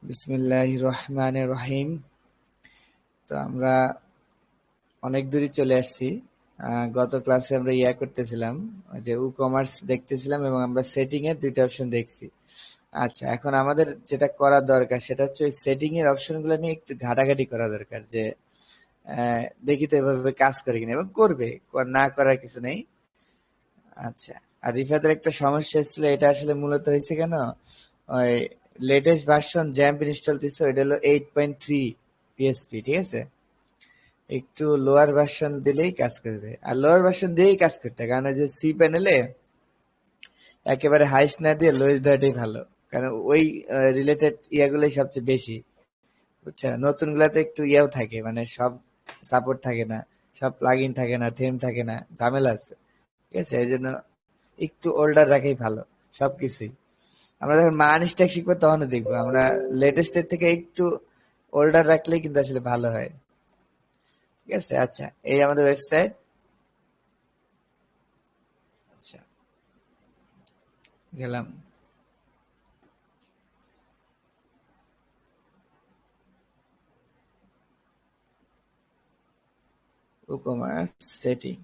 বিসমিল্লাহির রহমানির রহিম। তো আমরা অনেক দূরই চলে আসছি। গত ক্লাসে আমরা করতেছিলাম, ওই যে কমার্স দেখতেছিলাম এবং আমরা সেটিং এর দুইটা অপশন দেখছি। আচ্ছা, এখন আমাদের যেটা করা দরকার সেটা হচ্ছে ওই সেটিং এর অপশন গুলো নিয়ে একটু ঘাটাঘাটি করা দরকার, যে দেখি তো এভাবে কাজ করে কিনা, এবং করবে, না করার কিছু নেই। আচ্ছা, আর রিফাতের একটা সমস্যা ছিল, এটা আসলে মূলত হয়েছে কেন, ওই লেটেস্ট ভার্সন জ্যাম্প ইনস্টল দিচ্ছে, ওইটা হলো 8.3 পিএসপি, ঠিক আছে। একটু লোয়ার ভার্সন দিলেই কাজ করবে, আর লোয়ার ভার্সন দিয়েই কাজ করতে হয়, কারণ ওই যে সি প্যানেলে একেবারে হাইস্ট না দিয়ে লোয়েস্ট দেওয়াটাই ভালো, কারণ ওই রিলেটেড ইয়াগুলোই সবচেয়ে বেশি, বুঝছো। নতুন গুলাতে একটু ইয়াও থাকে, মানে সব সাপোর্ট থাকে না, সব প্লাগইন থাকে না, থেম থাকে না, ঝামেলা আছে, ঠিক আছে। এই জন্য একটু ওল্ডার রাখাই ভালো সবকিছুই। আমরা যখন মানিস্টেক শিখবো তখনও দেখবো আমরা লেটেস্টের থেকে একটু ওল্ডার রাখলেই কিন্তু আসলে ভালো হয়, ঠিক আছে। আচ্ছা, এই আমাদের ওয়েবসাইট। আচ্ছা, গেলাম। E-commerce setting.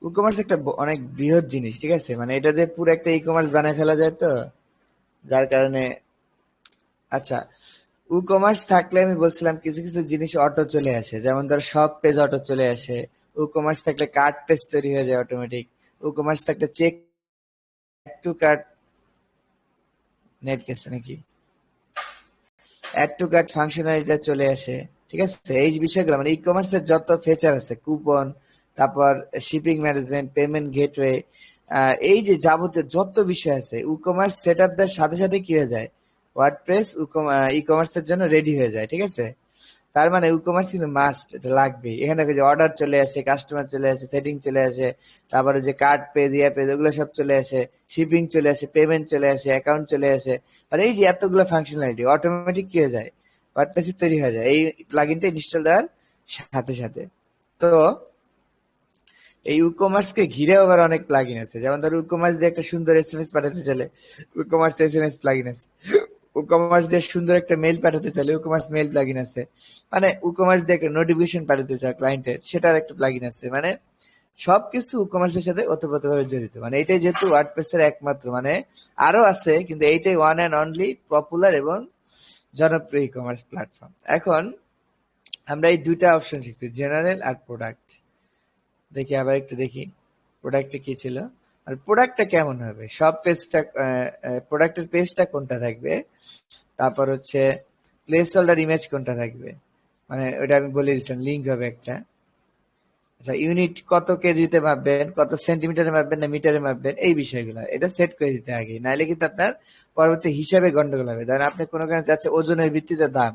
ই-কমার্স একটা অনেক বৃহৎ জিনিস, ঠিক আছে, মানে এটা দিয়ে পুরো একটা ই-কমার্স বানায় ফেলা যায় তো, যার কারণে। আচ্ছা, ই-কমার্স থাকলে আমি বলছিলাম কিছু কিছু জিনিস অটো চলে আসে, যেমন ধর সব পেজ অটো চলে আসে। ই-কমার্স থাকলে কার্ট পেজ তৈরি হয়ে যায় অটোমেটিক। ই-কমার্স থাকলে চেক টু কার্ট, নেট গেছে নাকি, অ্যাড টু কার্ট ফাংশনালিটিটা চলে আসে, ঠিক আছে। এই যে বিষয়গুলো মানে ই কমার্সের যত ফিচার আছে, কুপন, তারপর শিপিং ম্যানেজমেন্ট, পেমেন্ট গেটওয়ে, এই যে যাবতীয় যত বিষয় আছে, ই কমার্স সেট আপ দেওয়ার সাথে সাথে কি হয়ে যায়, ওয়ার্ডপ্রেস ই কমার্সের জন্য রেডি হয়ে যায়, ঠিক আছে। তার মানে ই কমার্স কিন্তু মাস্ট, এটা লাগবে। এখানে দেখো যে অর্ডার চলে আসে, কাস্টমার চলে আসে, সেটিং চলে আসে, তারপরে যে কার্ড পেজ, ইয়া পেজ, ওগুলো সব চলে আসে, শিপিং চলে আসে, পেমেন্ট চলে আসে, অ্যাকাউন্ট চলে আসে। আর এই যে এতগুলো ফাংশনালিটি অটোমেটিক কি হয়ে যায়, ওয়ার্ডপ্রেসে তৈরি হয়ে যায় এই প্লাগইনটা ইনস্টল দেওয়ার সাথে সাথে। তো এই ই কমার্স কে ঘিরে আবার অনেক প্লাগইন আছে, যেমন ধরো ই কমার্স দিয়ে একটা সুন্দর এসএমএস পাঠাতে চাইলে ই কমার্স এসএমএস প্লাগইন আছে। ই কমার্স দিয়ে সুন্দর একটা মেইল পাঠাতে চাইলে ই কমার্স মেইল প্লাগইন আছে। মানে ই কমার্স দিয়ে একটা নোটিফিকেশন পাঠাতে চায় ক্লায়েন্টের, সেটার একটা প্লাগইন আছে। মানে সবকিছু ই কমার্সের সাথে ওতপ্রোতভাবে জড়িত। মানে এটাই যেহেতু ওয়ার্ডপ্রেস এর একমাত্র, মানে আরো আছে কিন্তু এইটাই ওয়ান অ্যান্ড অনলি পপুলার এবং জনপ্রিয় ই কমার্স প্ল্যাটফর্ম। এখন আমরা এই দুইটা অপশন শিখছি, জেনারেল আর প্রোডাক্ট। দেখি আবার একটু দেখি প্রোডাক্টে কি ছিল, আর প্রোডাক্টটা কেমন হবে, সব পেজটা, প্রোডাক্টের পেজটা কোনটা থাকবে, তারপর হচ্ছে প্লেস হোল্ডার ইমেজ কোনটা থাকবে, মানে ওটা আমি বলে দিচ্ছিলাম, লিঙ্ক হবে একটা। আচ্ছা, ইউনিট কত কেজিতে মাপবেন, কত সেন্টিমিটারে মাপবেন না মিটারে মাপবেন, এই বিষয়গুলো এটা সেট করে দিতে আগে, নাহলে কিন্তু আপনার পরবর্তী হিসাবে গন্ডগোল হবে। ধরেন আপনি কোনো কারণে যাচ্ছে ওজনের ভিত্তিতে দাম,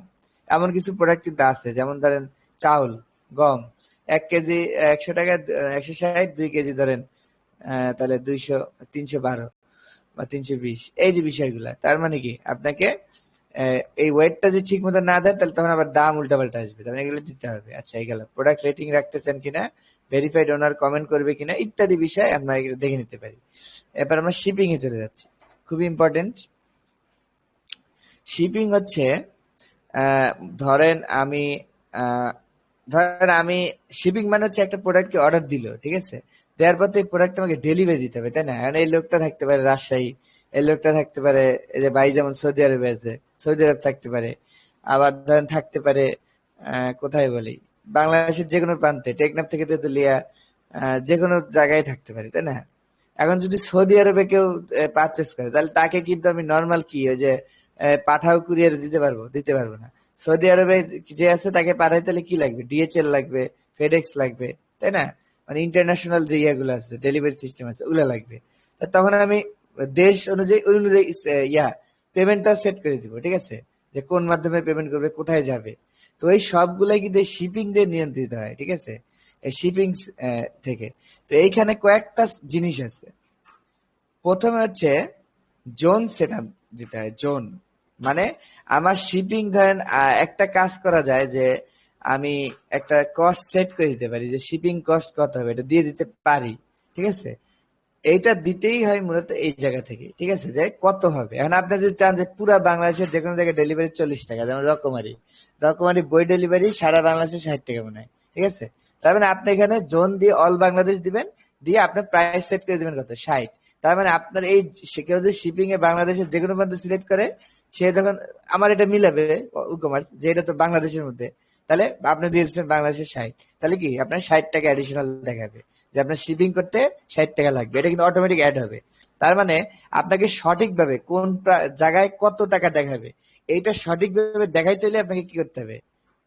এমন কিছু প্রোডাক্ট কিন্তু আছে, যেমন ধরেন চাউল, গম, 1 কেজি 100 টাকা, 160, 2 কেজি ধরেন, তাহলে 200, 312 বা 320, এই যে বিষয়গুলা। তার মানে কি আপনাকে এই ওয়েটটা যদি ঠিক মতো না দেয়, তাহলে তখন আবার দাম উল্টাপাল্টা আসবে, তখন এগুলো দিতে হবে। আচ্ছা, এই গেল প্রোডাক্ট রেটিং রাখতে চান কিনা, ভেরিফাইড ওনার কমেন্ট করবে কিনা, ইত্যাদি বিষয় আমরা এগুলো দেখে নিতে পারি। এবার আমরা শিপিং এ চলে যাচ্ছি, খুবই ইম্পর্টেন্ট। শিপিং হচ্ছে, আহ, ধরেন আমি আহ, ধরেন আমি শিপিং মানে হচ্ছে একটা প্রোডাক্টকে অর্ডার দিল, ঠিক আছে, দেওয়ার পর তো এই প্রোডাক্ট আমাকে ডেলিভারি দিতে হবে, তাই না। কারণ এই লোকটা থাকতে পারে রাজশাহী, এই লোকটা থাকতে পারে, এই যে ভাই যেমন সৌদি আরবে আছে, সৌদি আরব থাকতে পারে, আবার ধরেন থাকতে পারে কোথায় বলি, বাংলাদেশের যে কোনো প্রান্তে, টেকনাফ থেকে তেতুলিয়া, যে কোনো জায়গায় থাকতে পারে, তাই না। এখন যদি সৌদি আরবে কেউ পারচেস করে, তাহলে তাকে কিন্তু আমি নর্মাল কি ওই যে পাঠাও কুরিয়ার দিতে পারবো, দিতে পারবো না। সৌদি আরবে যে আছে তাকে পাঠাইতে হলে কি লাগবে, ডিএচএল লাগবে, ফেডেক্স লাগবে, তাই না। মানে ইন্টারন্যাশনাল যে ইয়াগুলো আছে, ডেলিভারি সিস্টেম আছে, ওগুলো লাগবে। তা তখন আমি দেশ অনুযায়ী ওই অনুযায়ী পেমেন্টটা সেট করে দিব, ঠিক আছে, যে কোন মাধ্যমে পেমেন্ট করবে, কোথায় যাবে। তো এই সবগুলাই কিন্তু শিপিং দিয়ে নিয়ন্ত্রিত হয়, ঠিক আছে, এই শিপিং থেকে। তো এইখানে কয়েকটা জিনিস আছে। প্রথমে হচ্ছে জোন সেট আপ দিতে হয়, জোন মানে আমার শিপিং, ধরেন একটা কাজ করা যায় যে আমি একটা কস্ট সেট করে দিতে পারি, যে শিপিং কস্ট কত হবে এটা দিয়ে দিতে পারি, ঠিক আছে। এইটা দিতেই হয় মূলত এই জায়গা থেকে, ঠিক আছে, যে কত হবে। এখন আপনি যদি চান যে পুরা বাংলাদেশের যে কোনো জায়গায় ডেলিভারি 40 টাকা, যেমন রকমারি রকমারি বই ডেলিভারি সারা বাংলাদেশে 60 টাকা মনে হয়, ঠিক আছে। তার মানে আপনি এখানে জোন দিয়ে অল বাংলাদেশ দিবেন, দিয়ে আপনার প্রাইস সেট করে দিবেন কত, 60। তার মানে আপনার এই কেউ যদি শিপিং এ বাংলাদেশের যে কোনো প্রান্ত সিলেক্ট করে, সে যখন আমার এটা মিলাবে ই কমার্স যে এটা তো বাংলাদেশের মধ্যে, তাহলে আপনি দিয়েছেন বাংলাদেশের 60, তাহলে কি আপনার 60 টাকা অ্যাডিশনাল দেখাবে যে আপনার শিপিং করতে 60 টাকা লাগবে। এটা কিন্তু অটোমেটিক অ্যাড হবে। তার মানে আপনাকে সঠিকভাবে কোন জায়গায় কত টাকা দেখাবে, এইটা সঠিকভাবে দেখাইতে হলে আপনাকে কি করতে হবে,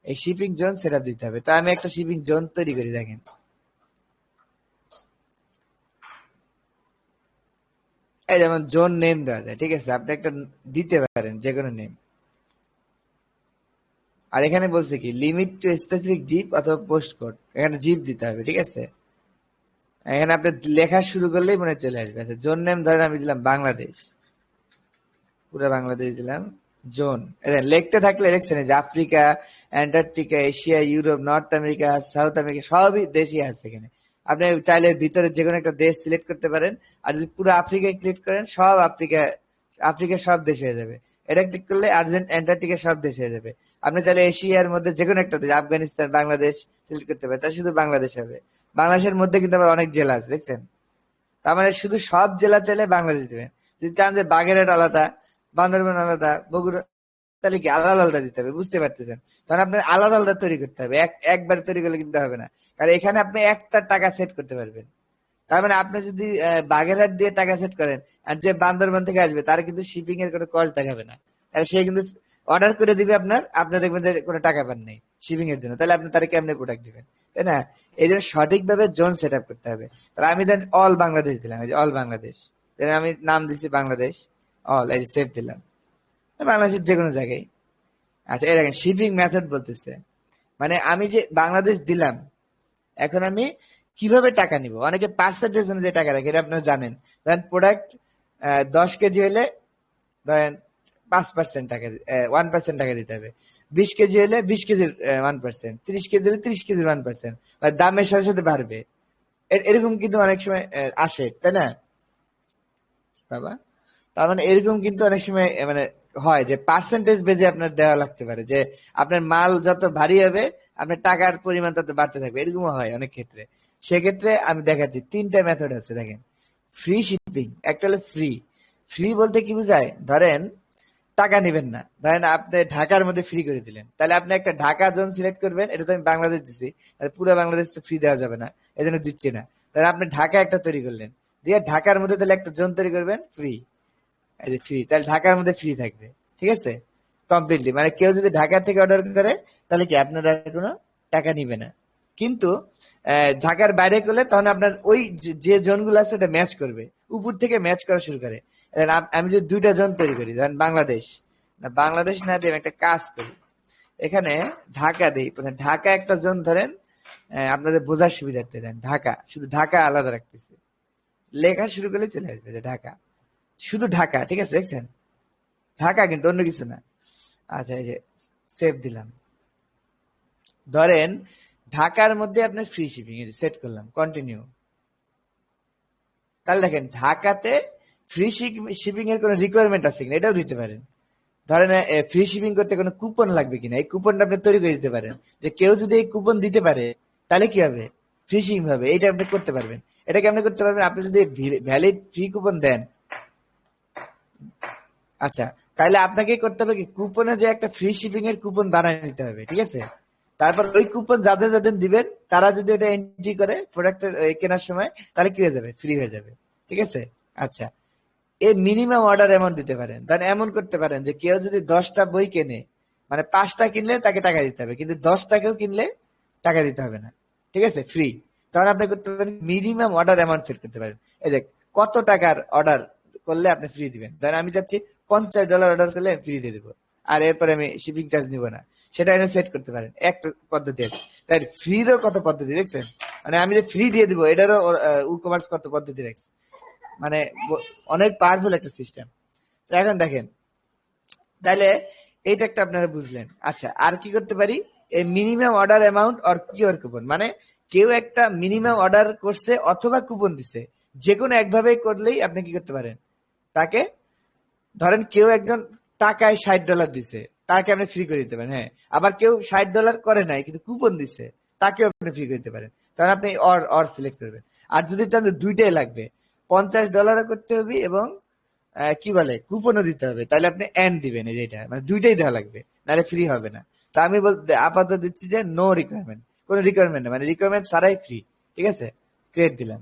এই শিপিং জোন সেটা দিতে হবে। তো আমি একটা শিপিং জোন তৈরি করি, দেখেন এই যেমন জোন নেম দেওয়া যায়, ঠিক আছে, আপনি একটা দিতে পারেন যে কোনো নেম। আর এখানে বলছে কি লিমিট টু স্পেসিফিক জিপ অথবা পোস্ট কোড, এখানে জিপ দিতে হবে, ঠিক আছে। এখানে আপনি লেখা শুরু করলেই মনে চলে আসবে। আচ্ছা জোন নেম ধরেন আমি দিলাম বাংলাদেশ, পুরো বাংলাদেশ দিলাম। জোন লিখতে থাকলে দেখছেন যে Africa, Antarctica, Asia, Europe, north America, south America সবই দেশই আছে এখানে। আপনি চাইলে ভিতরে যে কোনো একটা দেশ সিলেক্ট করতে পারেন। আর যদি পুরো আফ্রিকায় ক্লিক করেন, সব আফ্রিকা সব দেশ হয়ে যাবে। এটা ক্লিক করলে অ্যান্টার্কটিকা সব দেশ হয়ে যাবে। আপনি চাইলে এশিয়ার মধ্যে যে কোনো একটা দেশ, আফগানিস্তান, বাংলাদেশ সিলেক্ট করতে পারেন, তাহলে শুধু বাংলাদেশ হবে। বাংলাদেশের মধ্যে কিন্তু আবার অনেক জেলা আছে, দেখছেন। তার মানে শুধু সব জেলা চাইলে বাংলাদেশ দিবেন। যদি চান যে বাগেরহাট আলাদা, বান্দরবান আলাদা, বগুড়া, তাহলে কি আলাদা আলাদা দিতে হবে, বুঝতে পারতেছেন। তখন আপনার আলাদা আলাদা তৈরি করতে হবে, একবার তৈরি করলে কিন্তু হবে না। কারণ এখানে আপনি একটা টাকা সেট করতে পারবেন। তার মানে আপনি যদি বাগেরহাট দিয়ে টাকা সেট করেন, আর যে বান্দরবান থেকে আসবে তার কিন্তু শিপিং এর কোনো কস্ট দেখাবে না। তাহলে সে কিন্তু অর্ডার করে দিবে আপনি দেখবেন যে কোনো টাকা পান নাই শিপিং এর জন্য। তাহলে আপনি তারা কেমনে প্রোডাক্ট দিবেন, তাই না? এই জন্য সঠিকভাবে জোন সেট আপ করতে হবে। তাহলে আমি দেন অল বাংলাদেশ দিলাম, এই যে অল বাংলাদেশ, আমি নাম দিছি বাংলাদেশ, অল, এই যে সেভ দিলাম, বাংলাদেশের যে কোনো জায়গায়। আচ্ছা এই দেখেন শিপিং মেথড বলতেছে, মানে আমি যে বাংলাদেশ দিলাম, এখন আমি কিভাবে টাকা নিব। অনেকে পার্সেন্টেজ অনুযায়ী টাকা রাখে, এটা আপনারা জানেন। ধরেন প্রোডাক্ট 10 কেজি হলে ধরেন 5% টাকা, 1% টাকা দিতে হবে। 20 কেজি হলে 20 কেজির 1%, 30 কেজি হলে 30 কেজির 1%, দামের সাথে সাথে বাড়বে। এরকম কিন্তু অনেক সময় আসে, তাই না বাবা? তার মানে এরকম কিন্তু অনেক সময় মানে হয় যে পার্সেন্টেজ বেজে আপনার দেওয়া লাগতে পারে, যে আপনার মাল যত ভারী হবে আপনার টাকার পরিমাণ তত বাড়তে থাকবে, এরকমও হয় অনেক ক্ষেত্রে। সেক্ষেত্রে আমি দেখাচ্ছি 3টা মেথড আছে, দেখেন। ফ্রি শিপিং, একটা হলো ফ্রি। ফ্রি বলতে কি বোঝায়, ধরেন টাকা নেবেন না, ধরেন আপনি ঢাকার মধ্যে ফ্রি করে দিলেন, তাহলে আপনি একটা ঢাকা জোন সিলেক্ট করবেন। এটা তো আমি বাংলাদেশ দিচ্ছি, তাহলে পুরো বাংলাদেশ তো ফ্রি দেওয়া যাবে না, এই জন্য দিচ্ছি না। তাহলে আপনি ঢাকা একটা তৈরি করলেন, দিয়ে ঢাকার মধ্যে তাহলে একটা জোন তৈরি করবেন ফ্রি, এই যে ফ্রি, তাহলে ঢাকার মধ্যে ফ্রি থাকবে, ঠিক আছে। কমপ্লিটলি মানে কেউ যদি ঢাকা থেকে অর্ডার করে, তাহলে কি আপনারা কোনো টাকা নিবে না। কিন্তু ঢাকার বাইরে করলে তখন আপনার ওই যে জোনগুলো আছে ওটা ম্যাচ করবে, উপর থেকে ম্যাচ করা শুরু করে। এবার আমি যদি 2টা জোন তৈরি করি, ধরেন বাংলাদেশ না, বাংলাদেশ না দিয়ে আমি একটা কাজ করি, এখানে ঢাকা দিই। প্রথমে ঢাকা একটা জোন ধরেন, আপনাদের বোঝার সুবিধার্থে দেন ঢাকা, শুধু ঢাকা আলাদা রাখতেছে। লেখা শুরু করলে চলে আসবে যে ঢাকা, শুধু ঢাকা, ঠিক আছে, দেখছেন, ঢাকা কিন্তু অন্য কিছু না। আচ্ছা এই যে সেভ দিলাম। ধরেন ঢাকার মধ্যে আপনার ফ্রি শিপিং সেট করলাম, কন্টিনিউ। তাহলে দেখেন ঢাকাতে ফ্রি শিপিং এর কোনো রিকোয়ারমেন্ট আছে কিনা এটাও দিতে পারেন। ধরেন ফ্রি শিপিং করতে কোনো কুপন লাগবে কিনা, এই কুপনটা আপনি তৈরি করে দিতে পারেন, যে কেউ যদি এই কুপন দিতে পারে তাহলে কি হবে, ফ্রি শিপিং হবে, এইটা আপনি করতে পারবেন। এটা কেমন করতে পারবেন, আপনি যদি ভ্যালিড ফ্রি কুপন দেন, আচ্ছা, তাহলে আপনাকে করতে হবে কি, কুপনে যে একটা ফ্রি শিপিং এর কুপন বানিয়ে নিতে হবে, ঠিক আছে। তারপর ওই কুপন যাদের যাদের দিবেন তারা যদি ওটা এন্ট্রি করে প্রোডাক্টের কেনার সময়, তাহলে কি হয়ে যাবে, ফ্রি হয়ে যাবে, ঠিক আছে। আচ্ছা এই মিনিমাম অর্ডার অ্যামাউন্ট দিতে পারেন, তাহলে এমন করতে পারেন যে কেউ যদি 10টা বই কেনে, মানে 5টা কিনলে তাকে টাকা দিতে হবে, কিন্তু 10টাকেও কিনলে টাকা দিতে হবে না, ঠিক আছে, ফ্রি। তখন আপনি করতে পারেন মিনিমাম অর্ডার অ্যামাউন্ট সেট করতে পারেন। এই যে কত টাকার অর্ডার করলে আপনি ফ্রি দিবেন, ধরেন আমি চাচ্ছি $50 অর্ডার করলে ফ্রি দিয়ে দেবো, আর এরপরে আমি শিপিং চার্জ নিব না, সেটা এনে সেট করতে পারেন। একটা পদ্ধতি আছে। তাই ফ্রিরও কত পদ্ধতি দেখছেন, মানে আমি যে ফ্রি দিয়ে দিব এটারও ই কমার্স কত পদ্ধতি রাখছে, মানে অনেক পাওয়ারফুল একটা সিস্টেম। এখন দেখেন, তাহলে এইটা একটা আপনারা বুঝলেন। আচ্ছা আর কি করতে পারি, এই minimum order amount or QR coupon, মানে কেউ একটা মিনিমাম অর্ডার করছে অথবা কুপন দিছে, যে কোনো একভাবে করলেই আপনি কি করতে পারেন, তাকে ধরেন কেউ একজন টাকায় $60 দিছে, তাকে আপনি ফ্রি করে দিতে পারেন। হ্যাঁ, আবার কেউ $60 করে নাই কিন্তু কুপন দিছে, তাকেও আপনি ফ্রি করে দিতে পারেন। তখন আপনি অর অর সিলেক্ট করবেন। আর যদি চান যে দুইটাই লাগবে, $50 করতে হবে এবং কি বলে কুপনও দিতে হবে, তাহলে আপনি এন্ড দিবেন। এই যেটা মানে দুইটাই দেওয়া লাগবে, নাহলে ফ্রি হবে না। তো আমি বলতে আপাতত দিচ্ছি যে নো রিকোয়ারমেন্ট, কোনো রিকোয়ারমেন্ট নেই, মানে রিকোয়ারমেন্ট ছাড়াই ফ্রি। ঠিক আছে, ক্রিয়েট দিলাম।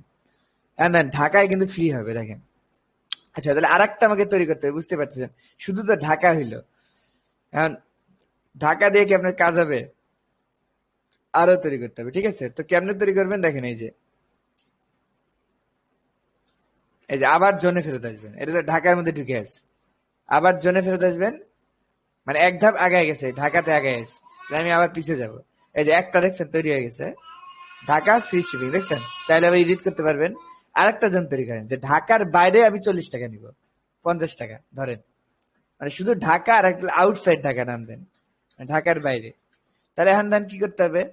এন্ড দেন ঢাকায় কিন্তু ফ্রি হবে, দেখেন। আচ্ছা, তাহলে আরেকটা আমাকে তৈরি করতে হবে, বুঝতে পারছেন? শুধু তো ঢাকা হইলো, এখন ঢাকা দিয়ে কি আপনার কাজ হবে? আরো তৈরি করতে হবে। ঠিক আছে, তো কেমনে তৈরি করবেন দেখেন, এই যে আবার জোনে ফেরত আসবেন, এটা তো ঢাকার মধ্যে ঢুকে আছে। আবার জোনে ফেরত আসবেন, মানে এক ধাপ আগায় গেছে, ঢাকাতে আগায় গেছে। তাহলে আমি আবার পিছিয়ে যাব। এই যে একটা দেখছেন তৈরি হয়ে গেছে, ঢাকা ফ্রি শিপিং, দেখছেন? চাইলে আবার এডিট করতে পারবেন। আরেকটা জন তৈরি করেন যে ঢাকার বাইরে আমি $40 নিব, $50 ধরেন, মানে শুধু ঢাকা আর একটা আউটসাইড ঢাকা নাম দেন, মানে ঢাকার বাইরে। তাহলে এখন দেন কি করতে হবে,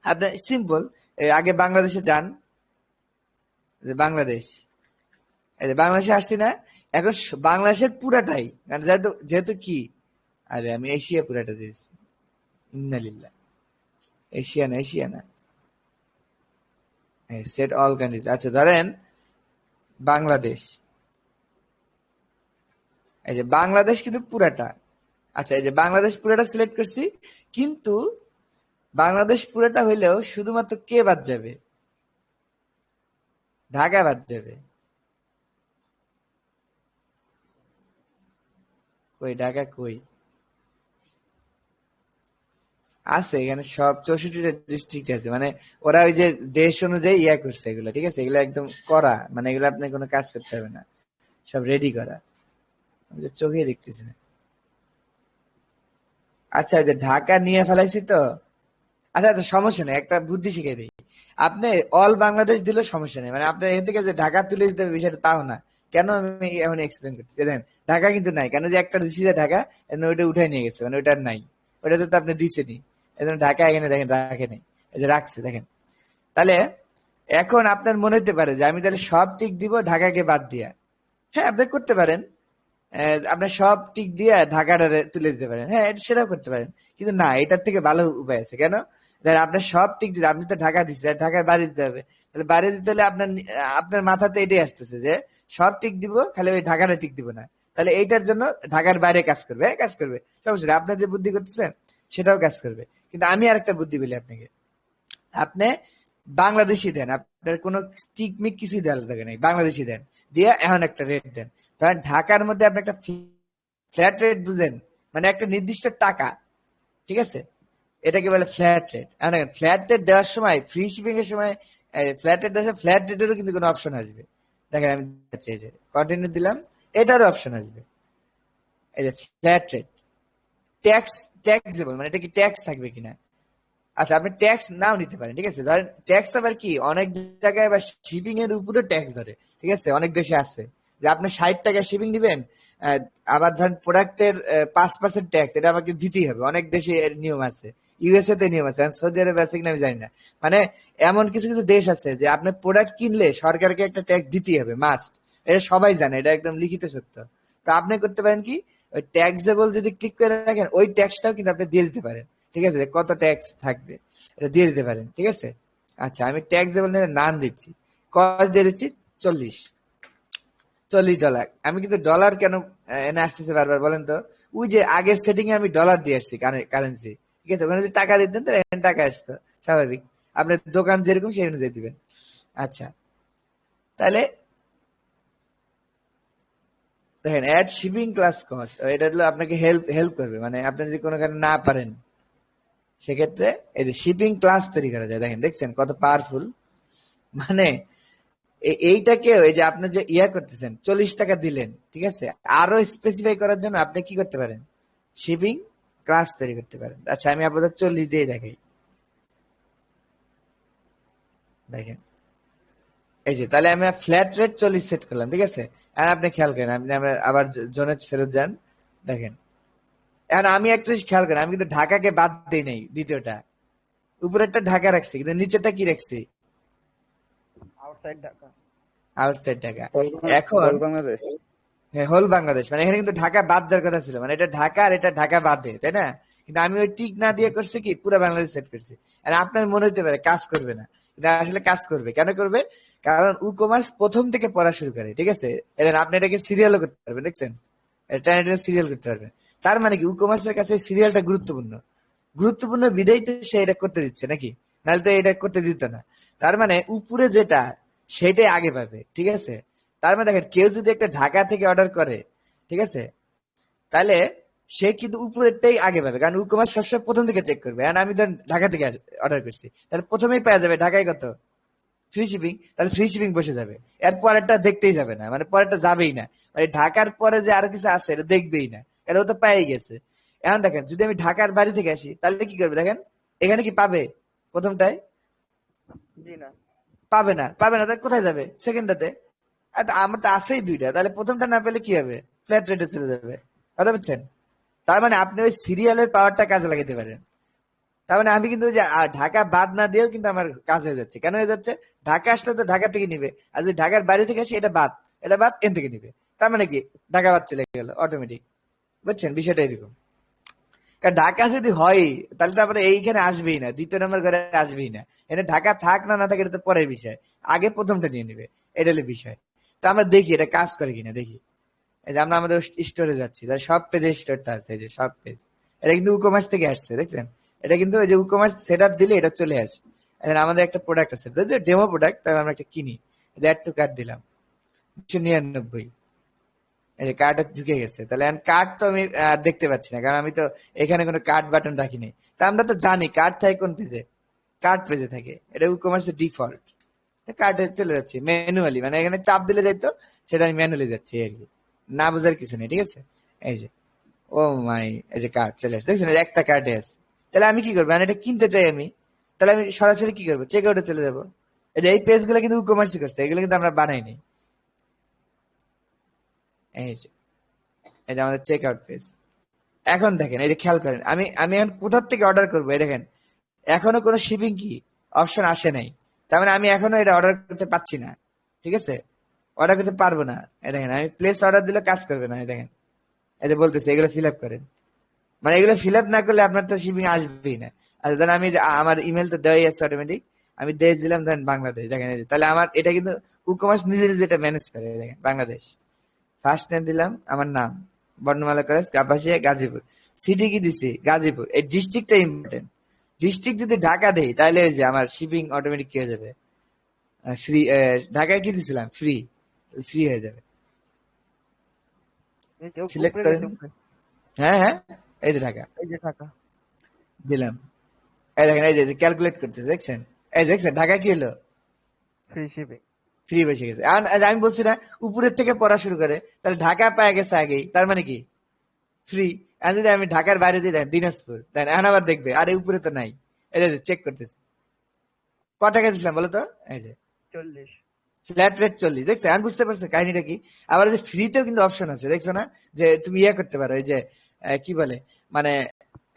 আপনার সিম্পল, আগে বাংলাদেশে যান, যে বাংলাদেশ, এই যে বাংলাদেশে আসছি না, এখন বাংলাদেশের পুরাটাই, কারণ যেহেতু যেহেতু কি, আরে আমি এশিয়া পুরাটা দিয়েছি, ইন্নালিল্লাহ, এশিয়া না, এশিয়া না, সেট অল কান্ট্রিজ। আচ্ছা ধরেন বাংলাদেশ, এই যে বাংলাদেশ কিন্তু পুরাটা। আচ্ছা, এই যে বাংলাদেশ পুরাটা সিলেক্ট করছি, কিন্তু বাংলাদেশ পুরাটা হইলেও শুধুমাত্র কে বাদ যাবে? ঢাকা বাদ যাবে। কই ঢাকা কই? আছে এখানে, সব 64টা ডিস্ট্রিক্ট আছে, মানে ওরা ওই যে দেশ অনুযায়ী ইয়া করছে এগুলো। ঠিক আছে, এগুলো একদম করা, মানে এগুলো আপনি কোনো কাজ করতে হবে না, সব রেডি করা। আমি তো চোখে দেখতেছি না। আচ্ছা, ওই যে ঢাকা নিয়ে ফেলাইছি তো। আচ্ছা আচ্ছা, সমস্যা নেই, একটা বুদ্ধি শিখিয়ে দিই। আপনি অল বাংলাদেশ দিলে সমস্যা নেই, মানে আপনার এখান থেকে যে ঢাকা তুলে দিতে হবে বিষয়টা তাও না। কেন আমি এখন এক্সপ্লেন করতেছি, দেখেন ঢাকা কিন্তু নাই, কেন যে একটা দিচ্ছি যে ঢাকা, ওইটা উঠাই নিয়ে গেছে, মানে ওইটা নাই, ওইটাতে তো আপনি দিচ্ছেনই। এই জন্য ঢাকা এখানে দেখেন রাখে নাই, এই যে রাখছে দেখেন। তাহলে এখন আপনার মনে হতে পারে যে আমি তাহলে সব টিক দিব ঢাকাকে বাদ দিয়া। হ্যাঁ, আপনি করতে পারেন, আপনি সব টিক দিয়ে ঢাকাটা তুলে দিতে পারেন, হ্যাঁ সেটাও করতে পারেন। কিন্তু না, এটার থেকে ভালো উপায় আছে। কেন? দেখেন, আপনার সব টিক দিতে, আপনি তো ঢাকা দিচ্ছেন, ঢাকায় বাড়ি দিতে হবে। তাহলে বাড়ি দিতে হলে আপনার আপনার মাথাতে এটাই আসতেছে যে সব টিক দিব, খালি ওই ঢাকাটা টিক দিব না। তাহলে এইটার জন্য ঢাকার বাইরে কাজ করবে, হ্যাঁ কাজ করবে, সমস্যা নেই। আপনার যে বুদ্ধি করতেছেন সেটাও কাজ করবে। কিন্তু আমি আরেকটা বুদ্ধি বলি আপনাকে, আপনি বাংলাদেশি দেন, আপনার কোনো স্টিক মিক কিছুই দেওয়া লাগে নাই, বাংলাদেশি দেন, দিয়ে এখন একটা রেট দেন। ধরেন ঢাকার মধ্যে আপনি একটা ফ্ল্যাট রেট বুঝেন, মানে একটা নির্দিষ্ট টাকা। ঠিক আছে, এটাকে বলে ফ্ল্যাট রেট। দেখেন ফ্ল্যাট রেট দেওয়ার সময়, ফ্রি শিপিং এর সময়, ফ্ল্যাট রেট দেওয়ার সময় ফ্ল্যাট রেটেরও কিন্তু কোনো অপশন আসবে। দেখেন আমি দেখাচ্ছি, এই যে কন্টিনিউ দিলাম, এটারও অপশন আসবে, এই যে ফ্ল্যাট রেট। ট্যাক্স, ট্যাক্সেবল মানে এটা কি ট্যাক্স থাকবে কিনা। আচ্ছা, আপনি ট্যাক্স নাও নিতে পারেন। ঠিক আছে, ধরেন ট্যাক্স আবার কি অনেক জায়গায় বা শিপিং এর উপরে ট্যাক্স ধরে। ঠিক আছে, অনেক দেশে আছে যে আপনি $60 শিপিং দিবেন, আহ, আবার ধরেন প্রোডাক্টের 5% ট্যাক্স, এটা আমাকে দিতেই হবে। অনেক দেশে এর নিয়ম আছে, ইউএসএ তে নিয়ম আছে, আর সৌদি আরবে আছে কিনা আমি জানি না। মানে এমন কিছু কিছু দেশ আছে যে আপনি প্রোডাক্ট কিনলে সরকারকে একটা ট্যাক্স দিতেই হবে, মাস্ট। এটা সবাই জানে, এটা একদম লিখিত সত্য। তো আপনি করতে পারেন কি, ওই ট্যাক্সেবল যদি ক্লিক করে রাখেন, ওই ট্যাক্সটাও কিন্তু আপনি দিয়ে দিতে পারেন। ঠিক আছে, যে কত ট্যাক্স থাকবে এটা দিয়ে দিতে পারেন। ঠিক আছে, আচ্ছা আমি ট্যাক্সেবল নাম দিচ্ছি, কস্ট দিয়ে দিচ্ছি 40, $40। আমি কিন্তু ডলার কেন এনে আসতেছে বারবার বলেন তো? ওই যে আগের সেটিং এ আমি ডলার দিয়ে আসছি, কারেন্সি। ঠিক আছে, ওখানে যদি টাকা দিতেন তাহলে এখানে টাকা আসতো, স্বাভাবিক। আপনার দোকান যেরকম সেই অনুযায়ী দিবেন। আচ্ছা, তাহলে দেখেন অ্যাড শিপিং ক্লাস কস্ট, এটা হলো আপনাকে হেল্প হেল্প করবে, মানে আপনি যদি কোনো কারণে না পারেন সেক্ষেত্রে এই যে শিপিং ক্লাস তৈরি করা যায়। দেখেন, দেখছেন কত পাওয়ারফুল, মানে এইটাকে এই যে আপনি যে ইয়া করতেছেন, $40 দিলেন। ঠিক আছে, আরো স্পেসিফাই করার জন্য আপনি কি করতে পারেন, শিপিং ক্লাস তৈরি করতে পারেন। আচ্ছা আমি আপাতত 40 দিয়ে দেখাই, দেখেন এই যে, তাহলে আমি ফ্ল্যাট রেট 40 সেট করলাম। ঠিক আছে, আর আপনি খেয়াল করেন, আপনি আবার জোনে ফেরত যান, দেখেন। এখন আমি একটা জিনিস খেয়াল করেন, আমি কিন্তু ঢাকাকে বাদ দিই নাই, দ্বিতীয়টা উপরেরটা ঢাকা রাখছি, কিন্তু নিচেরটা কি রাখছি? Outside Dhaka. Outside Dhaka. Whole এখন হোল বাংলাদেশ। হ্যাঁ, হোল বাংলাদেশ, মানে এখানে কিন্তু ঢাকা বাদ দেওয়ার কথা ছিল, মানে এটা ঢাকা আর এটা ঢাকা বাদে, তাই না? কিন্তু আমি ওই টিক না দিয়ে করছি কি পুরো বাংলাদেশ সেট করছি। আর আপনার মনে হতে পারে কাজ করবে না, কিন্তু আসলে কাজ করবে। কেন করবে? কারণ ই কমার্স প্রথম থেকে পড়া শুরু করে, ঠিক আছে? এবার আপনি এটাকে সিরিয়ালও করতে পারবেন, দেখছেন? এটা সিরিয়াল করতে পারবেন। তার মানে কি ই কমার্সের কাছে সিরিয়ালটা গুরুত্বপূর্ণ। গুরুত্বপূর্ণ বিধায় তো সে এটা করতে দিচ্ছে নাকি, নাহলে তো এটা করতে দিত না। তার মানে উপরে যেটা সেটাই আগে পাবে, ঠিক আছে? তার মানে দেখেন কেউ যদি একটা ঢাকা থেকে অর্ডার করে, ঠিক আছে, তাহলে সে কিন্তু উপরেরটাই আগে পাবে, কারণ ই কমার্স সবসময় প্রথম থেকে চেক করবে। আর আমি ধর ঢাকা থেকে অর্ডার করছি, তাহলে প্রথমেই পাওয়া যাবে ঢাকায় কত ফ্রি শিপিং, তাহলে ফ্রি শিপিং বসে যাবে। এর পরেরটা দেখতেই যাবে না, মানে পরেরটা যাবেই না, মানে ঢাকার পরে যে আরো কিছু আছে এটা দেখবেই না, এটা ও তো পাই গেছে। এখন দেখেন যদি আমি ঢাকার বাড়ি থেকে আসি তাহলে কি করবে দেখেন, এখানে কি পাবে প্রথমটায়? জি না। পাবে না, পাবে না, তাহলে কোথায় যাবে সেকেন্ডটাতে? আমার তো আছেই দুইটা, তাহলে প্রথমটা না পেলে কি হবে? ফ্ল্যাট রেটে চলে যাবে। কথা বুঝছেন? তার মানে আপনি ওই সিরিয়ালের পাওয়ারটা কাজে লাগাতে পারেন। তার মানে আমি কিন্তু ওই যে ঢাকা বাদ না দিয়েও কিন্তু আমার কাজ হয়ে যাচ্ছে। কেন হয়ে যাচ্ছে? ঢাকা আসলে তো ঢাকা থেকে নিবে, আর যদি ঢাকার বাইরে থেকে আসি এটা বাদ, এটা বাদ এন থেকে নিবে। তার মানে কি ঢাকা বাদ চলে গেল অটোমেটিক। বুঝছেন বিষয়টা এরকম। কারণ ঢাকা যদি হয় তাহলে তো আমরা এইখানে আসবেই না, দ্বিতীয় নম্বর ঘরে আসবেই না। এখানে ঢাকা থাক না না থাকে এটা তো পরের বিষয়, আগে প্রথমটা নিয়ে নিবে, এটা হলো বিষয়। তো আমরা দেখি এটা কাজ করে কিনা দেখি। এই যে আমরা আমাদের স্টোরে যাচ্ছি, সব পেজে স্টোরটা আছে, এই যে সব পেজ। এটা কিন্তু ই কমার্স থেকে আসছে, দেখছেন? এটা কিন্তু ওই যে ই কমার্স সেট আপ দিলে এটা চলে আসে। এখন আমাদের একটা প্রোডাক্ট আছে যে ডেমো প্রোডাক্ট, তাই আমরা একটা কিনি, অ্যাড টু কার্ড দিলাম 299, এই যে কার্ড ঢুকে গেছে। তাহলে কার্ড তো আমি দেখতে পাচ্ছি না, কারণ আমি তো এখানে কোনো কার্ড বাটন রাখিনি। তা আমরা তো জানি কার্ড থাকে কোন পেজে, কার্ড পেজে থাকে, এটা ই কমার্সের ডিফল্ট। কার্ডে চলে যাচ্ছে ম্যানুয়ালি, মানে এখানে চাপ দিলে যাইতো, সেটা আমি ম্যানুয়ালি যাচ্ছি আর কি। না বোঝার কিছু নেই, ঠিক আছে? এই যে ও মাই, এই যে কার্ড চলে আসছে, দেখছেন? এই যে একটা কার্ডে আছে। তাহলে আমি কি করবো? মানে এটা কিনতে চাই আমি, তাহলে আমি সরাসরি কি করবো? চেক আউটে চলে যাবো। এই যে এই পেজ গুলো কিন্তু ই কমার্সই করছে, এগুলো কিন্তু আমরা বানাইনি। এই যে এই যে আমাদের চেক আউট পেজ। এখন দেখেন, এই যে খেয়াল করেন, আমি আমি এখন কোথার থেকে অর্ডার করবো, এই দেখেন এখনো কোনো শিপিং কি অপশন আসে নাই। তার মানে আমি এখনো এটা অর্ডার করতে পারছি না, ঠিক আছে? অর্ডার করতে পারবো না। এই দেখেন আমি প্লেস অর্ডার দিলে কাজ করবে না। এই দেখেন এই যে বলতেছে এগুলো ফিল আপ করেন, মানে এগুলো ফিল আপ না করলে আপনার তো শিপিং আসবেই না। আচ্ছা ধরেন আমি আমার ইমেল তো দেওয়াই আছে অটোমেটিক, আমি দেশ দিলাম ধরেন বাংলাদেশ, দেখেন এই যে, তাহলে আমার এটা কিন্তু ই কমার্স নিজে নিজে এটা ম্যানেজ করে। এই দেখেন বাংলাদেশ, ফার্স্ট নেম দিলাম আমার নাম, বর্ণমালা কলেজ কাপাসিয়া গাজীপুর, সিটি কি দিছি গাজীপুর। এই ডিস্ট্রিক্টটা ইম্পর্টেন্ট। ডিস্ট্রিক্ট যদি ঢাকা দেই তাহলে ওই যে আমার শিপিং অটোমেটিক কি হয়ে যাবে? ফ্রি। ঢাকায় কি দিছিলাম? ফ্রি, ফ্রি হয়ে যাবে। এই যে সিলেক্ট উপরে করেন। গেছে উপরে। হ্যাঁ হ্যাঁ, এই যে ঢাকা এই যে ঢাকা। দিলাম। এই দেখেন এই যে ক্যালকুলেট করতেছে, দেখছেন? এই দেখছেন ঢাকা কি হলো? Free shipping. ফ্রি বসে গেছে। আর এই যে আমি বলছি না উপরের থেকে পড়া শুরু করে, তাহলে ঢাকা পায় গেছে আগেই, তার মানে কি ফ্রি। আর যদি আমি ঢাকার বাইরে দিয়ে দেন দিনাজপুর দেন, এখন আবার দেখবে আরে উপরে তো নাই, এই যে চেক করতেছে ক টাকা দিচ্ছিলাম বলো তো? এই যে 40। ফ্ল্যাট রেট 40, দেখছো? আমি বুঝতে পারছি কাহিনীটা কি। আবার যে ফ্রিতেও কিন্তু অপশন আছে, দেখছো না? যে তুমি ইয়ে করতে পারো, এই যে কি বলে, মানে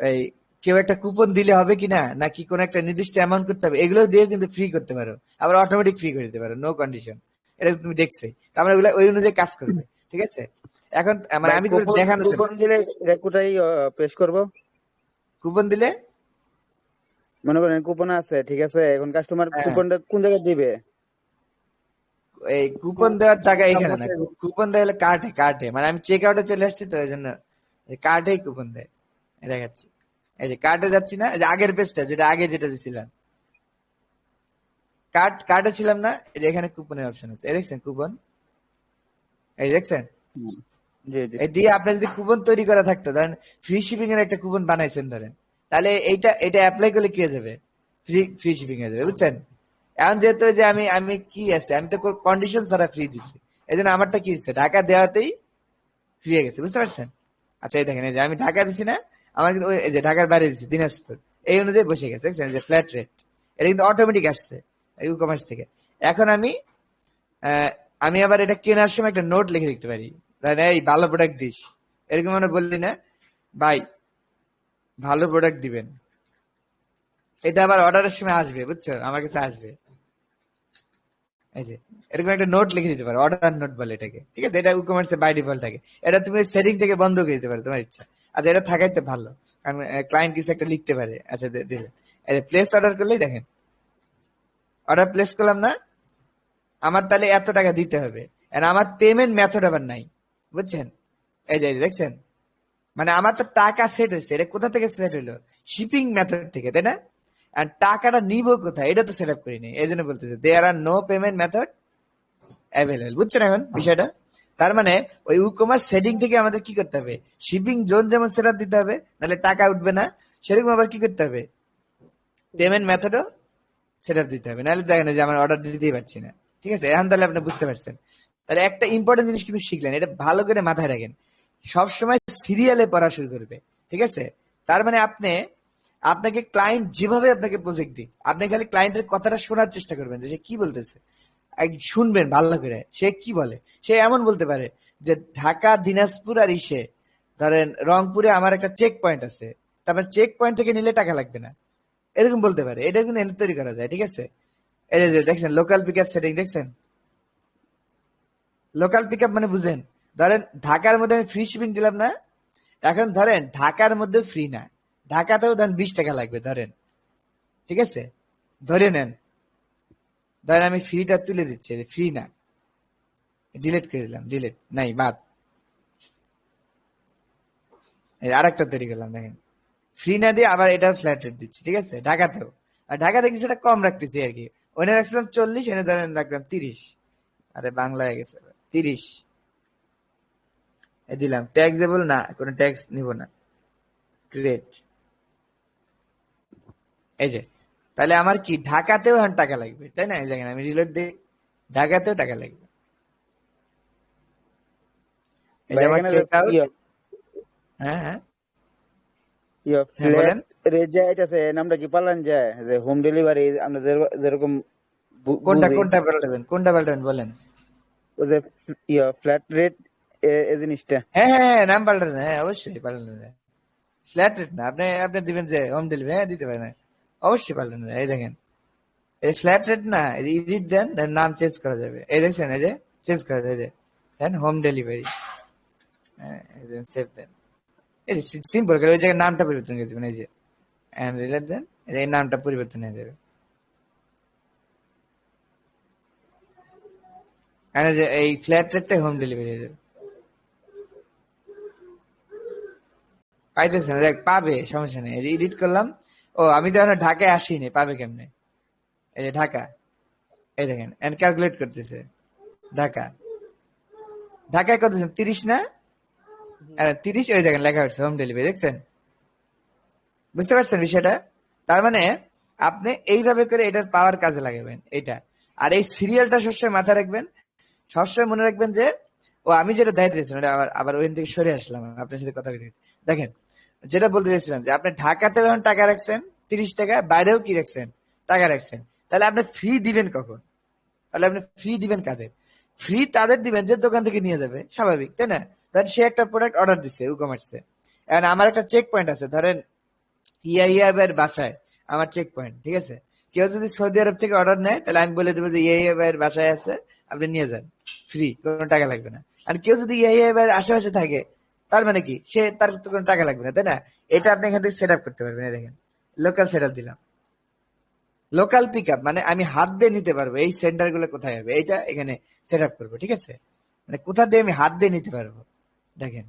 এই কেউ একটা কুপন দিলে হবে কিনা নাকি কোন একটা নির্দিষ্ট অ্যামাউন্ট করতে হবে, এগুলো দিয়ে কিন্তু ফ্রি করতে পারো। আবার অটোমেটিক ফ্রি করে দিতে পারো, নো কন্ডিশন। এটা তুমি দেখছোই, তার মানে ওই অনুযায়ী কাজ করবে, ঠিক আছে? এখন মানে ভাই আমি তোমার কুপন দেখানোর জন্য, কুপন দিলে এটা কোথায় পেশ করব? কুপন দিলে মনে করেন কুপন আছে, ঠিক আছে, এখন কাস্টমার হ্যাঁ, কুপনটা কোন জায়গায় দিবে? এই কুপন দেওয়ার জায়গা এখানে না, সাপোর্টের। কুপন দেয় হলো কার্ডে, কার্ডে মানে আমি চেক আউটে চলে আসছি তো এই জন্য কার্ডেই কুপন দেয়। এই দেখাচ্ছি, এই যে কার্ডে যাচ্ছি না, এই যে আগের পেজটা যেটা আগে যেটা দিছিলাম, কার্ডে ছিলাম না, এই যে এখানে কুপনের অপশন আছে, এই দেখছেন কুপন, এই দেখছেন? হুম। জি জি। এই দিয়ে আপনার যদি কুপন তৈরি করা থাকতো, ধরেন ফ্রি শিপিং এর একটা কুপন বানাইছেন ধরেন, তাহলে এইটা এটা অ্যাপ্লাই করলে কি হয়ে যাবে? ফ্রি ফ্রি শিপিং হয়ে যাবে, বুঝছেন? এখন যেহেতু যে আমি আমি কি আছে, আমি তো কন্ডিশন ছাড়া ফ্রি দিছি, এই জন্য আমারটা কি হচ্ছে ঢাকা দেওয়াতেই ফ্রি হয়ে গেছে, বুঝতে পারছেন? আচ্ছা এই দেখেন, এই যে আমি ঢাকা দিছি না, আমার কিন্তু এই যে ঢাকার বাইরে দিচ্ছি দিনাজপুর, এই অনুযায়ী বসে গেছে, দেখছেন? যে ফ্ল্যাট রেট, এটা কিন্তু অটোমেটিক আসছে ই কমার্স থেকে। এখন আমি আহ, আমি আবার এটা কেনার সময় একটা নোট লিখে দিতে পারি, ধরেন এই ভালো প্রোডাক্ট দিস, এরকম আমরা বললি না ভাই ভালো প্রোডাক্ট দিবেন, এটা আবার অর্ডারের সময় আসবে, বুঝছো? আমার কাছে আসবে, এই যে এরকম একটা নোট লিখে দিতে পারো, অর্ডার নোট বলে এটাকে, ঠিক আছে? এটা ই-কমার্সে বাই ডিফল্ট থাকে। এটা তুমি সেটিং থেকে বন্ধ করে দিতে পারো তোমার ইচ্ছা। আচ্ছা, এটা থাকাইতে ভালো, কারণ ক্লায়েন্ট কিছু একটা লিখতে পারে। আচ্ছা, দিলে এই যে প্লেস অর্ডার করলেই দেখেন, অর্ডার প্লেস করলাম না, আমার তাহলে এত টাকা দিতে হবে। আর আমার পেমেন্ট মেথড আবার নাই, বুঝছেন? এই যে দেখছেন, মানে আমার তো টাকা সেট হয়েছে, এটা কোথা থেকে সেট হইলো? শিপিং মেথড থেকে, তাই না? আর টাকাটা নিবো কোথায়, এটা তো সেট আপ করিনি। এই জন্য বলতেছে দেয়ার আর নো পেমেন্ট মেথড অ্যাভেলেবল। বুঝছেন এখন বিষয়টা? তার মানে ওই ই-কমার্স সেটিং থেকে আমাদের কি করতে হবে, শিপিং জোন যেমন সেট দিতে হবে, নাহলে টাকা উঠবে না, সেরকম আবার কি করতে হবে, পেমেন্ট মেথডও সেট দিতে হবে, নাহলে দেখেন যে আমার অর্ডার দিতেই পারছি না। ঠিক আছে, এখন তাহলে আপনি বুঝতে পারছেন। তাহলে একটা ইম্পর্টেন্ট জিনিস কিন্তু শিখলেন, এটা ভালো করে মাথায় রাখেন, সবসময় সিরিয়ালে পড়া শুরু করবে। ঠিক আছে? তার মানে আপনাকে ক্লায়েন্ট যেভাবে আপনাকে প্রজেক্ট দিক, আপনি খালি ক্লায়েন্টের কথাটা শোনার চেষ্টা করবেন যে সে কি বলতেছে। শুনবেন ভালো করে সে কি বলে। সে এমন বলতে পারে যে ঢাকা, দিনাজপুর আর ইসে ধরেন রংপুরে আমার একটা চেক পয়েন্ট আছে, তারপর চেক পয়েন্ট থেকে নিলে টাকা লাগবে না, এরকম বলতে পারে। এটা কিন্তু এনে তৈরি করা যায়। ঠিক আছে? এই যে দেখছেন লোকাল পিক আপ সেটিং, দেখছেন? লোকাল পিক আপ মানে বুঝেন, ধরেন ঢাকার মধ্যে আমি ফ্রি শিপিং দিলাম না, এখন ধরেন ঢাকার মধ্যে ফ্রি না, ঢাকাতেও ধরেন 20 টাকা লাগবে ধরেন। ঠিক আছে, ধরে নেন, ধরেন আমি ফ্রিটা তুলে দিচ্ছি, ফ্রি না, ডিলিট করে দিলাম, ডিলিট নাই, বাদ। আরেকটা তৈরি করলাম, দেখেন ফ্রি না দিয়ে আবার এটা ফ্ল্যাট রেট দিচ্ছি। ঠিক আছে, ঢাকাতেও। আর ঢাকাতে কিছুটা কম রাখতেছি আর কি, ওখানে রাখছিলাম 40, এনে ধরেন রাখলাম 30। আরে বাংলা হয়ে গেছে, 30 দিলাম। ট্যাক্সেবল না, কোনো ট্যাক্স নিব না, গ্রেট। এই যে তাহলে আমার কি ঢাকাতেও এখন টাকা লাগবে, তাই না? এই দেখেন আমি রিলোড দিই, ঢাকাতেও টাকা লাগবে। এই যে ভাই আমার এখানে যে চেক আউট। হ্যাঁ, হ্যাঁ, হ্যাঁ, ফ্ল্যাট বলেন। রেট যে আছে নামটা কি পাল্টান যায়, যে হোম ডেলিভারি আমরা যেরকম কোনটা বুঝি, কোনটা পাল্টাবেন, কোনটা পাল্টাবেন বলেন। ওই যে ফ্ল্যাট রেট এই জিনিসটা। হ্যাঁ, হ্যাঁ, হ্যাঁ, নাম পাল্টানো, হ্যাঁ অবশ্যই পাল্টানো যায়। ফ্ল্যাট রেট না, আপনি আপনি দিবেন যে হোম ডেলিভারি, হ্যাঁ দিতে পারেন, হ্যাঁ, অবশ্যই পাল্টানো যায়। এই দেখেন, এই ফ্ল্যাট রেট না, এডিট দেন, দেন নাম চেঞ্জ করা যাবে। এই দেখছেন, এই যে চেঞ্জ করা যায়, এই যে দেন হোম ডেলিভারি, হ্যাঁ, সেভ দেন। এই যে সিম্পল করে ওই জায়গায় নামটা পরিবর্তন করে দেবেন, এই যে এন্ড রিলেট দেন, এই নামটা পরিবর্তন হয়ে যাবে। আর এই যে এই ফ্ল্যাট রেটটাই হোম ডেলিভারি হয়ে যাবে। পাইতেছে না, দেখ পাবে, সমস্যা নেই। এই যে এডিট করলাম, ও আমি তো এখন ঢাকায় আসিনি, পাবে কেমনে? এই যে ঢাকা, এই দেখেন এন্ড ক্যালকুলেট করতেছে, ঢাকা, ঢাকায় কত 30 না? 30, ওই দেখেন লেখা হচ্ছে হোম ডেলিভারি, দেখছেন? বুঝতে পারছেন বিষয়টা? তার মানে আপনি এইভাবে করে এটার পাওয়ার কাজে লাগাবেন এটা। আর এই সিরিয়ালটা সবসময় মাথায় রাখবেন, সবসময় মনে রাখবেন যে ও আমি যেটা দায়িত্ব দিয়েছিলাম, এটা আবার আবার ওইখান থেকে সরে আসলাম আপনার সাথে কথা বলে। দেখেন, যেটা বলতে চাইছিলাম যে আপনি ঢাকাতে যখন টাকা রাখছেন 30 টাকা, বাইরেও কি রাখছেন, টাকা রাখছেন, তাহলে আপনি ফ্রি দিবেন কখন? তাহলে আপনি ফ্রি দিবেন কাদের? ফ্রি তাদের দিবেন যে দোকান থেকে নিয়ে যাবে, স্বাভাবিক, তাই না? ধরেন সে একটা প্রোডাক্ট অর্ডার দিচ্ছে ই-কমার্সে, এখন আমার একটা চেক পয়েন্ট আছে, ধরেন ইয়াইয়া বাসায় আমার চেক পয়েন্ট। ঠিক আছে, কেউ যদি সৌদি আরব থেকে অর্ডার নেয়, তাহলে আমি বলে দেবো যে ইয়াইয়া বাসায় আছে, আপনি নিয়ে যান, ফ্রি, কোনো টাকা লাগবে না। আর কেউ যদি ইয়াইয়া আশেপাশে থাকে, তার মানে কি, সে তার তো কোনো টাকা লাগবে না, তাই না? এটা আপনি এখান থেকে সেট আপ করতে পারবেন। এই দেখেন লোকাল সেট আপ দিলাম। লোকাল পিক আপ মানে আমি হাত দিয়ে নিতে পারবো, এই সেন্টার গুলো কোথায় হবে এইটা এখানে সেট আপ করবো। ঠিক আছে, মানে কোথা দিয়ে আমি হাত দিয়ে নিতে পারবো, দেখেন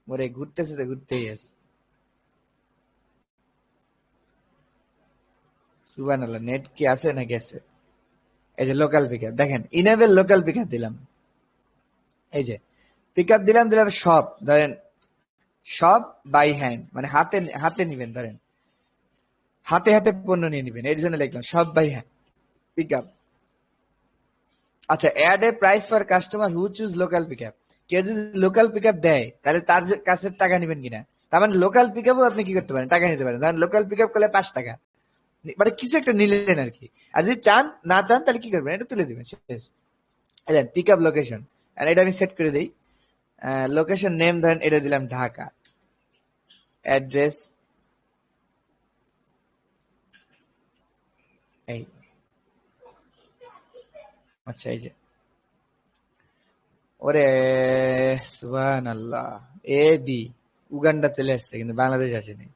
ওরে ঘুরতেছে তো ঘুরতেই আছে। সুবহানাল্লাহ, নেট কি আছে না গেছে? এই যে লোকাল পিক আপ, দেখেন ইনেবল লোকাল পিক আপ দিলাম। এই যে পিক আপ দিলাম, দিলাম সব, ধরেন সব বাই হ্যান্ড, মানে হাতে হাতে নিবেন, ধরেন হাতে হাতে পণ্য নিয়ে নিবেন, এর জন্য লিখলাম সব বাই হ্যান্ড পিক আপ। আচ্ছা, add a price for customer who choose local pick up. কেউ যদি লোকাল পিক আপ দেয়, তাহলে তার কাছে টাকা নিবেন কিনা? তার মানে লোকাল পিক আপও আপনি কি করতে পারেন, টাকা নিতে পারেন। ধরেন লোকাল পিক আপ করলে 5 টাকা, মানে কিছু একটা নিলেন আর কি। আর যদি চান না চান, তাহলে কি করবেন, এটা তুলে দিবেন, শেষ। পিক আপ লোকেশন, আর এটা আমি সেট করে দিই। লোকেশন নেম ধরেন এটা দিলাম ঢাকা, অ্যাড্রেস এই আচ্ছা এই যে, ওরে সুবহানাল্লাহ, এ বি, উগান্ডা চলে আসছে কিন্তু বাংলাদেশ আসেনি।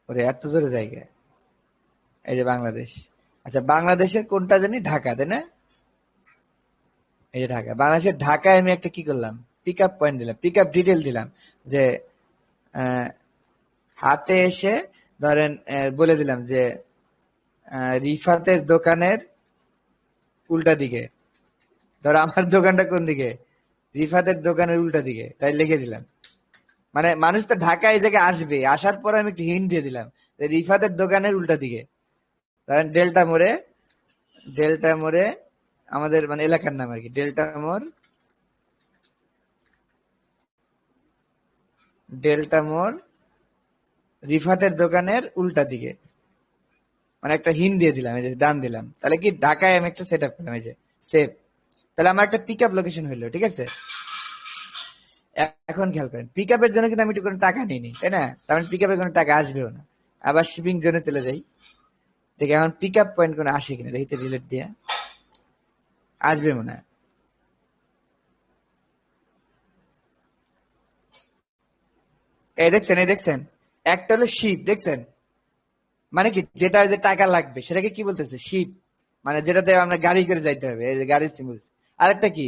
ওরে এত জোরে জায়গা, এই যে বাংলাদেশ। আচ্ছা বাংলাদেশের কোনটা জানি, ঢাকা তাই না? এই যে ঢাকা, বাংলাদেশের ঢাকায় আমি একটা কি করলাম, পিক আপ পয়েন্ট দিলাম, পিক আপ ডিটেল দিলাম, যে আহ, হাতে এসে ধরেন বলে দিলাম যে রিফাতের দোকানের উল্টা দিকে, ধর আমার দোকানটা কোন দিকে, রিফাতের দোকানের উল্টা দিকে, তাই লিখে দিলাম। মানে মানুষ তো ঢাকা এই জায়গায় আসবে, আসার পরে আমি একটু হিন্ট দিয়ে দিলাম যে রিফাতের দোকানের উল্টা দিকে, ধরেন ডেল্টা মোড়ে, ডেল্টা মোড়ে আমাদের মানে এলাকার নাম আর কি, ডেল্টা মোড়, ডেল্টা মোড় রিফাতের দোকানের উল্টা দিকে, মানে একটা হিন্ট দিয়ে দিলাম, এই যে ডান দিলাম, তাহলে কি ঢাকায় আমি একটা সেট আপ করলাম, এই যে সেভ। তাহলে আমার একটা পিক আপ লোকেশন হইলো, ঠিক আছে। এখন খেয়াল করেন, পিক আপের জন্য কিন্তু আমি একটু কোনো টাকা নিইনি, তাই না? তার মানে পিক আপের কোনো টাকা আসবেও না। আবার শিপিং জোনে চলে যাই, দেখি এখন পিক আপ পয়েন্ট কোনো আসে কিনা, দেখি রিলেট দিয়ে, আসবে মনে হয়। এই দেখছেন, এই দেখছেন, একটা হলো শিপ, দেখছেন? মানে কি, যেটা যে টাকা লাগবে সেটাকে কি বলতেছে, শিপ, মানে যেটাতে আমরা গাড়ি করে যাইতে হবে, এই যে গাড়ির সিম্বল। আরেকটা কি,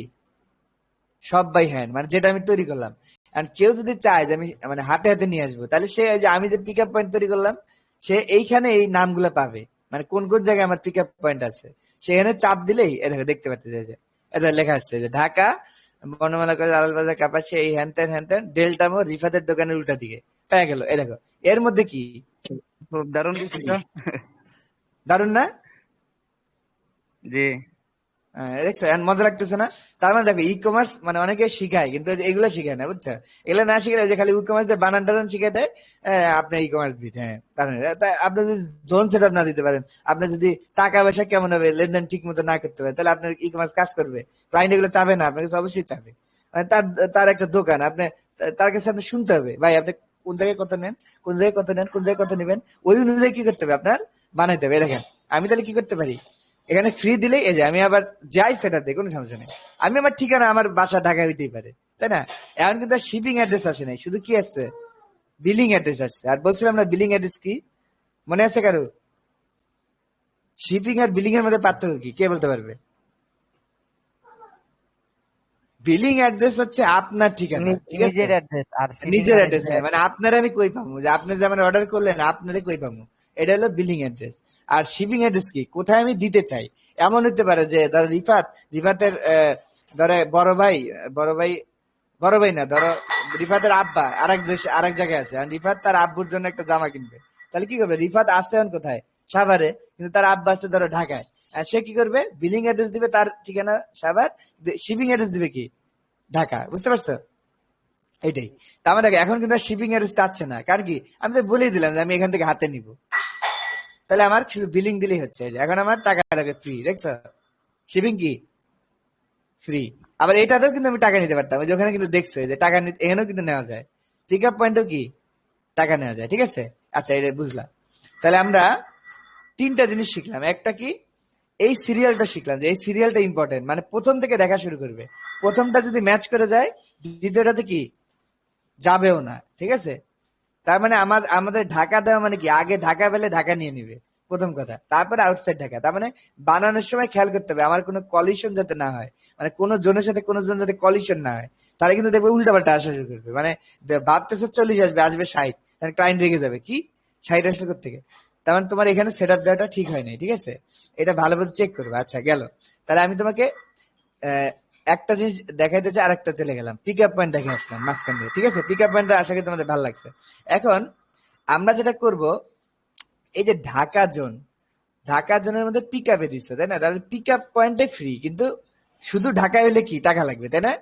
সব বাই হ্যান্ড, মানে যেটা আমি তৈরি করলাম। আর কেউ যদি চায় যে আমি মানে হাতে হাতে নিয়ে আসবো, তাহলে সে এই যে আমি যে পিক আপ পয়েন্ট তৈরি করলাম, সে এইখানে এই নামগুলো পাবে, মানে কোন কোন জায়গায় আমার পিক আপ পয়েন্ট আছে, সেখানে চাপ দিলেই এ দেখো দেখতে পাচ্ছে, যে এটা লেখা আসছে যে ঢাকা বর্ণমালা করে আলালবাজার কাপাসি এই হ্যানত্যান হ্যানত্যান ডেল্টা মোড় রিফাতের দোকানের উল্টা দিকে পেয়ে গেল। এই দেখো, এর মধ্যে কি খুব দারুণ দিছি তো। দারুণ না? জি। দেখছো এখন মজা লাগতেছে না? তার মানে দেখো, ই কমার্স মানে অনেকে শিখায় কিন্তু এগুলো শিখায় না, বুঝছো? এগুলো না শিখে যে খালি ই কমার্স দিয়ে বানান টানান শিখে দেয়, আপনি ই কমার্স বিদ, হ্যাঁ তার মানে আপনি যদি জোন সেট আপ না দিতে পারেন, আপনি যদি টাকা পয়সা কেমন হবে লেনদেন ঠিক মতো না করতে পারেন, তাহলে আপনার ই কমার্স কাজ করবে? ক্লায়েন্ট এগুলো চাবে না, আপনার কাছে অবশ্যই চাবে। মানে তার তার একটা দোকান, আপনি তার কাছে আপনি শুনতে হবে, ভাই আপনি কোন জায়গায় কত নেন, কোন জায়গায় কত নেন, কোন জায়গায় কত নেবেন, ওই অনুযায়ী কি করতে হবে আপনার, বানাইতে হবে। দেখেন আমি তাহলে কি করতে পারি, এখানে ফ্রি দিলেই এই যে আমি আবার যাই সেটা দিয়ে কোনো সমস্যা নেই, আমি আমার ঠিকানা আমার বাসা ঢাকা হইতেই পারে, তাই না? এখন কিন্তু শিপিং অ্যাড্রেস আসে নাই, শুধু কি আসছে, বিলিং অ্যাড্রেস আসছে। আর বলছিলাম না বিলিং অ্যাড্রেস কি, মনে আছে কারো? শিপিং আর বিলিং এর মধ্যে পার্থক্য কি, কে বলতে পারবে? বিলিং অ্যাড্রেস হচ্ছে আপনার ঠিকানা, ঠিক আছে, নিজের অ্যাড্রেস আর শিপিং নিজের মানে অ্যাড্রেস, হ্যাঁ, মানে আপনার আমি কই পাবো, যে আপনি যে আমার অর্ডার করলেন আপনারে কই পাবো, এটা হলো বিলিং অ্যাড্রেস। আর শিপিং অ্যাড্রেস কি, কোথায় আমি দিতে চাই। এমন হতে পারে যে ধরো রিফাতের ধরে বড় ভাই, বড় ভাই না, ধরো রিফাতের আব্বা আরেক দেশ আরেক জায়গায় আছে, আর রিফাত তার আব্বুর জন্য একটা জামা কিনবে, তাহলে কি করবে, রিফাত আছে এখন কোথায়, সাভারে, কিন্তু তার আব্বা আছে ধরো ঢাকায়, আর সে কি করবে, বিলিং অ্যাড্রেস দিবে তার ঠিকানা সাভার, শিপিং অ্যাড্রেস দিবে কি, ঢাকা। বুঝতে পারছো? এটাই। তার মানে দেখো, এখন কিন্তু শিপিং এর চাচ্ছে না, কারণ কি, আমি তো বলেই দিলাম যে আমি এখান থেকে হাতে নিব, তাহলে আমার শুধু বিলিং দিলেই হচ্ছে। এই যে এখন আমার টাকা লাগে ফ্রি, দেখছো? শিপিং কি ফ্রি। আবার এটাতেও কিন্তু আমি টাকা নিতে পারতাম, ওই যে ওখানে কিন্তু দেখছো এই যে টাকা এখানেও কিন্তু নেওয়া যায়, পিক আপ পয়েন্টও কি টাকা নেওয়া যায়, ঠিক আছে। আচ্ছা এটা বুঝলাম। তাহলে আমরা তিনটা জিনিস শিখলাম, একটা কি, এই সিরিয়ালটা শিখলাম, যে এই সিরিয়ালটা ইম্পর্টেন্ট, মানে প্রথম থেকে দেখা শুরু করবে, প্রথমটা যদি ম্যাচ করে যায় দ্বিতীয়টাতে কি যাবেও না, ঠিক আছে। তার মানে আমাদের ঢাকা দেওয়া মানে কি, আগে ঢাকা পেলে ঢাকা নিয়ে নিবে, প্রথম কথা, তারপরে আউটসাইড ঢাকা। তার মানে বানানোর সময় খেয়াল করতে হবে আমার কোনো কলিশন যাতে না হয়, মানে কোন জনের সাথে কোন জন যাতে কলিশন না হয়, তাহলে কিন্তু দেখবে উল্টাপাল্টা আসা শুরু করবে, মানে ভাবতেছে 40 আসবে, আসবে 60, ক্লায়েন্ট রেগে যাবে, কি 60 আসলে থেকে। তার মানে তোমার এখানে সেট আপ দেওয়াটা ঠিক হয় নাই, ঠিক আছে, এটা ভালো করে চেক করবে। আচ্ছা গেল, তাহলে আমি তোমাকে আহ, একটা জিনিস দেখাইতে চাই, আরেকটা চলে গেলাম, পিক আপ পয়েন্ট দেখে আসলাম মাঝখান দিয়ে, ঠিক আছে, পিক আপ পয়েন্টটা আশা করি তোমাদের ভালো লাগছে। এখন আমরা যেটা করব, এই যে ঢাকা জোন, ঢাকা জোনের মধ্যে পিক আপে দিচ্ছে, তাই না, তাহলে পিক আপ পয়েন্টে ফ্রি, কিন্তু শুধু ঢাকায় হলে কি টাকা লাগবে, তাই না?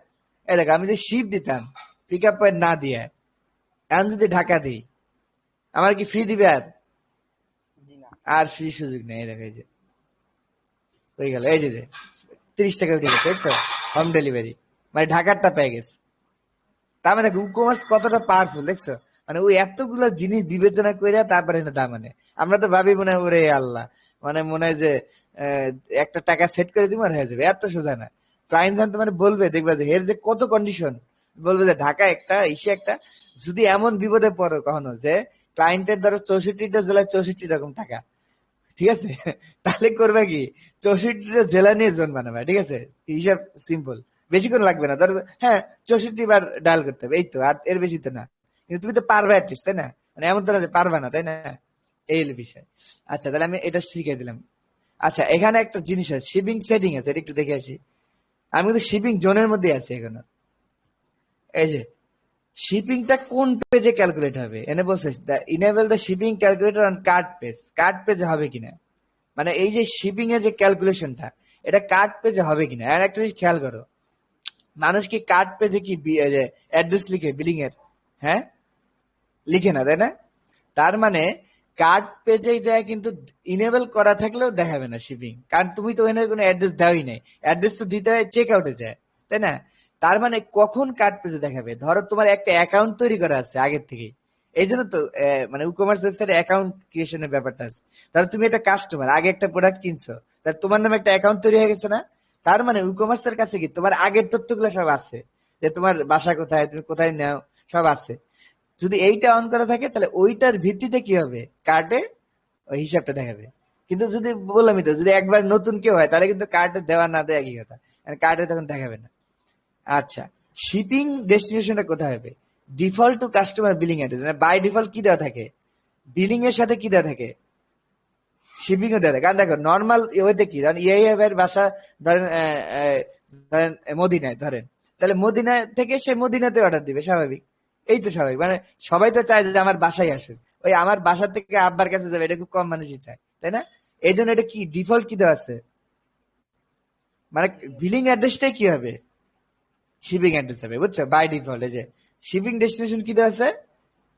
এই দেখো, আমি যদি শিপ দিতাম পিক আপ পয়েন্ট না দিয়ে, এখন যদি ঢাকা দিই, আমার কি ফ্রি দিবে? আর আর ফ্রি সুযোগ নেই। এই দেখো, এই যে হয়ে গেল, এই যে 30 টাকা উঠে গেছে, দেখছো, হোম ডেলিভারি, মানে ঢাকারটা পেয়ে গেছে। তার মানে ই কমার্স কতটা পাওয়ারফুল, দেখছো, মানে ওই এতগুলো জিনিস বিবেচনা করে তারপরে দাম মানে। আমরা তো ভাবি মনে হয় ওরে আল্লাহ, মানে মনে হয় যে আহ, একটা টাকা সেট করে দিব আর হয়ে যাবে, এত সোজা না। ক্লায়েন্ট যখন তোমার বলবে, দেখবা যে এর যে কত কন্ডিশন, বলবে যে ঢাকা একটা, ইসে একটা। যদি এমন বিপদে পড়ো কখনো যে ক্লায়েন্টের ধরো 64টা জেলায় 64 রকম টাকা, ঠিক আছে, তাহলে করবে কি, 64টা জেলা নিয়ে জোন বানাবে, ঠিক আছে। হিসাব সিম্পল, বেশিক্ষণ লাগবে না, ধরো হ্যাঁ 64 বার ডায়াল করতে হবে, এই তো, আর এর বেশি তো না। কিন্তু তুমি তো পারবে অ্যাটলিস্ট, তাই না? মানে এমন তো না যে পারবে না, তাই না? এই হলো বিষয়। আচ্ছা, তাহলে আমি এটা শিখিয়ে দিলাম। আচ্ছা, এখানে একটা জিনিস আছে, শিপিং সেটিং আছে, এটা একটু দেখে আসি। আমি কিন্তু শিপিং জোনের মধ্যে আছি এখনো। এই যে শিপিংটা কোন পেজে ক্যালকুলেট হবে, এনে বলছে enable the shipping calculator on card page, card পেজে হবে কিনা। মানে এই যে শিপিং এর যে ক্যালকুলেশনটা, এটা কার্ড পেজে হবে কিনা। আর একটা জিনিস খেয়াল করো, মানুষ কি কার্ড পেজে কি অ্যাড্রেস লিখে বিলিং এর? হ্যাঁ, লিখে না, তাই না? তার মানে কার্ড পেজে যায় কিন্তু ইনেবল করা থাকলেও দেখাবে না শিপিং, কারণ তুমি তো এখানে কোনো অ্যাড্রেস দেওয়াই নাই। অ্যাড্রেস তো দিতে হয় চেক আউটে যায়, তাই না? তার মানে কখন কার্ড পেজে দেখাবে, ধরো তোমার একটা অ্যাকাউন্ট তৈরি করা আছে আগের থেকে। এই জন্য তো মানে ই কমার্স ওয়েবসাইটে অ্যাকাউন্ট ক্রিয়েশনের ব্যাপারটা আছে। ধরো তুমি একটা কাস্টমার, আগে একটা প্রোডাক্ট কিনছো, তার তোমার নামে একটা অ্যাকাউন্ট তৈরি হয়ে গেছে না? তার মানে ই কমার্সের কাছে কি তোমার আগের তথ্যগুলো সব আছে, যে তোমার বাসা কোথায়, তুমি কোথায় নাও, সব আছে। যদি এইটা অন করা থাকে তাহলে ওইটার ভিত্তিতে কি হবে, কার্ডে ওই হিসাবটা দেখাবে। কিন্তু যদি বললামই তো, যদি একবার নতুন কেউ হয় তাহলে কিন্তু কার্ডে দেওয়া না দেওয়া একই কথা, কার্ডে তখন দেখাবে না। আচ্ছা, শিপিং ডেস্টিনেশনটা কোথায় হবে? Default to customer billing address, মানে বাই ডিফল্ট কি দেওয়া থাকে, বিলিং এর সাথে কি দেওয়া থাকে, শিপিং ও দেওয়া থাকে। কারণ দেখো নর্মাল ওয়েতে কি, ধরেন ইআইএফ এর বাসা ধরেন ধরেন মদিনায় ধরেন, তাহলে মদিনা থেকে সে মদিনাতে অর্ডার দিবে, স্বাভাবিক। এই তো স্বাভাবিক, মানে সবাই তো চায় যে আমার বাসায় আসুক, ওই আমার বাসা থেকে আব্বার কাছে যাবে, এটা খুব কম মানুষই চায়, তাই না? এই জন্য এটা কি ডিফল্ট কি দেওয়া আছে, মানে বিলিং অ্যাড্রেসটাই কি হবে, শিপিং অ্যাড্রেস হবে, বুঝছো? বাই ডিফল্ট এই যে শিপিং ডেস্টিনেশন কি দেওয়া আছে,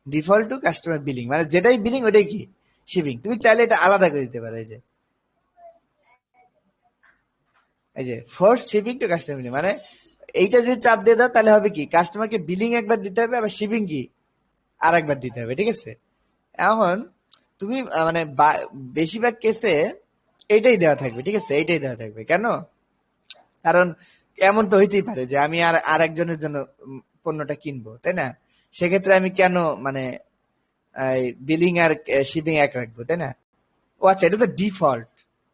ডিফল্ট টু কাস্টমার বিলিং, মানে যেটাই বিলিং ওটাই কি শিপিং। তুমি চাইলে এটা আলাদা করে দিতে পারো, এই যে force shipping to customer billing, মানে এইটা যদি চাপ দিয়ে দাও তাহলে হবে কি, কাস্টমারকে বিলিং একবার দিতে হবে, আবার শিপিং কি আর একবার দিতে হবে, ঠিক আছে। এখন তুমি মানে বেশিরভাগ কেসে এইটাই দেওয়া থাকবে, ঠিক আছে, এইটাই দেওয়া থাকবে। কেন? কারণ এমন তো হইতেই পারে যে আমি আর আরেকজনের জন্য পণ্যটা কিনবো, তাই না? সেক্ষেত্রে আমি কেন মানে বিলিং আর শিপিং এক রাখবো, তাই না? ও আচ্ছা, এটা তো ডিফল্ট,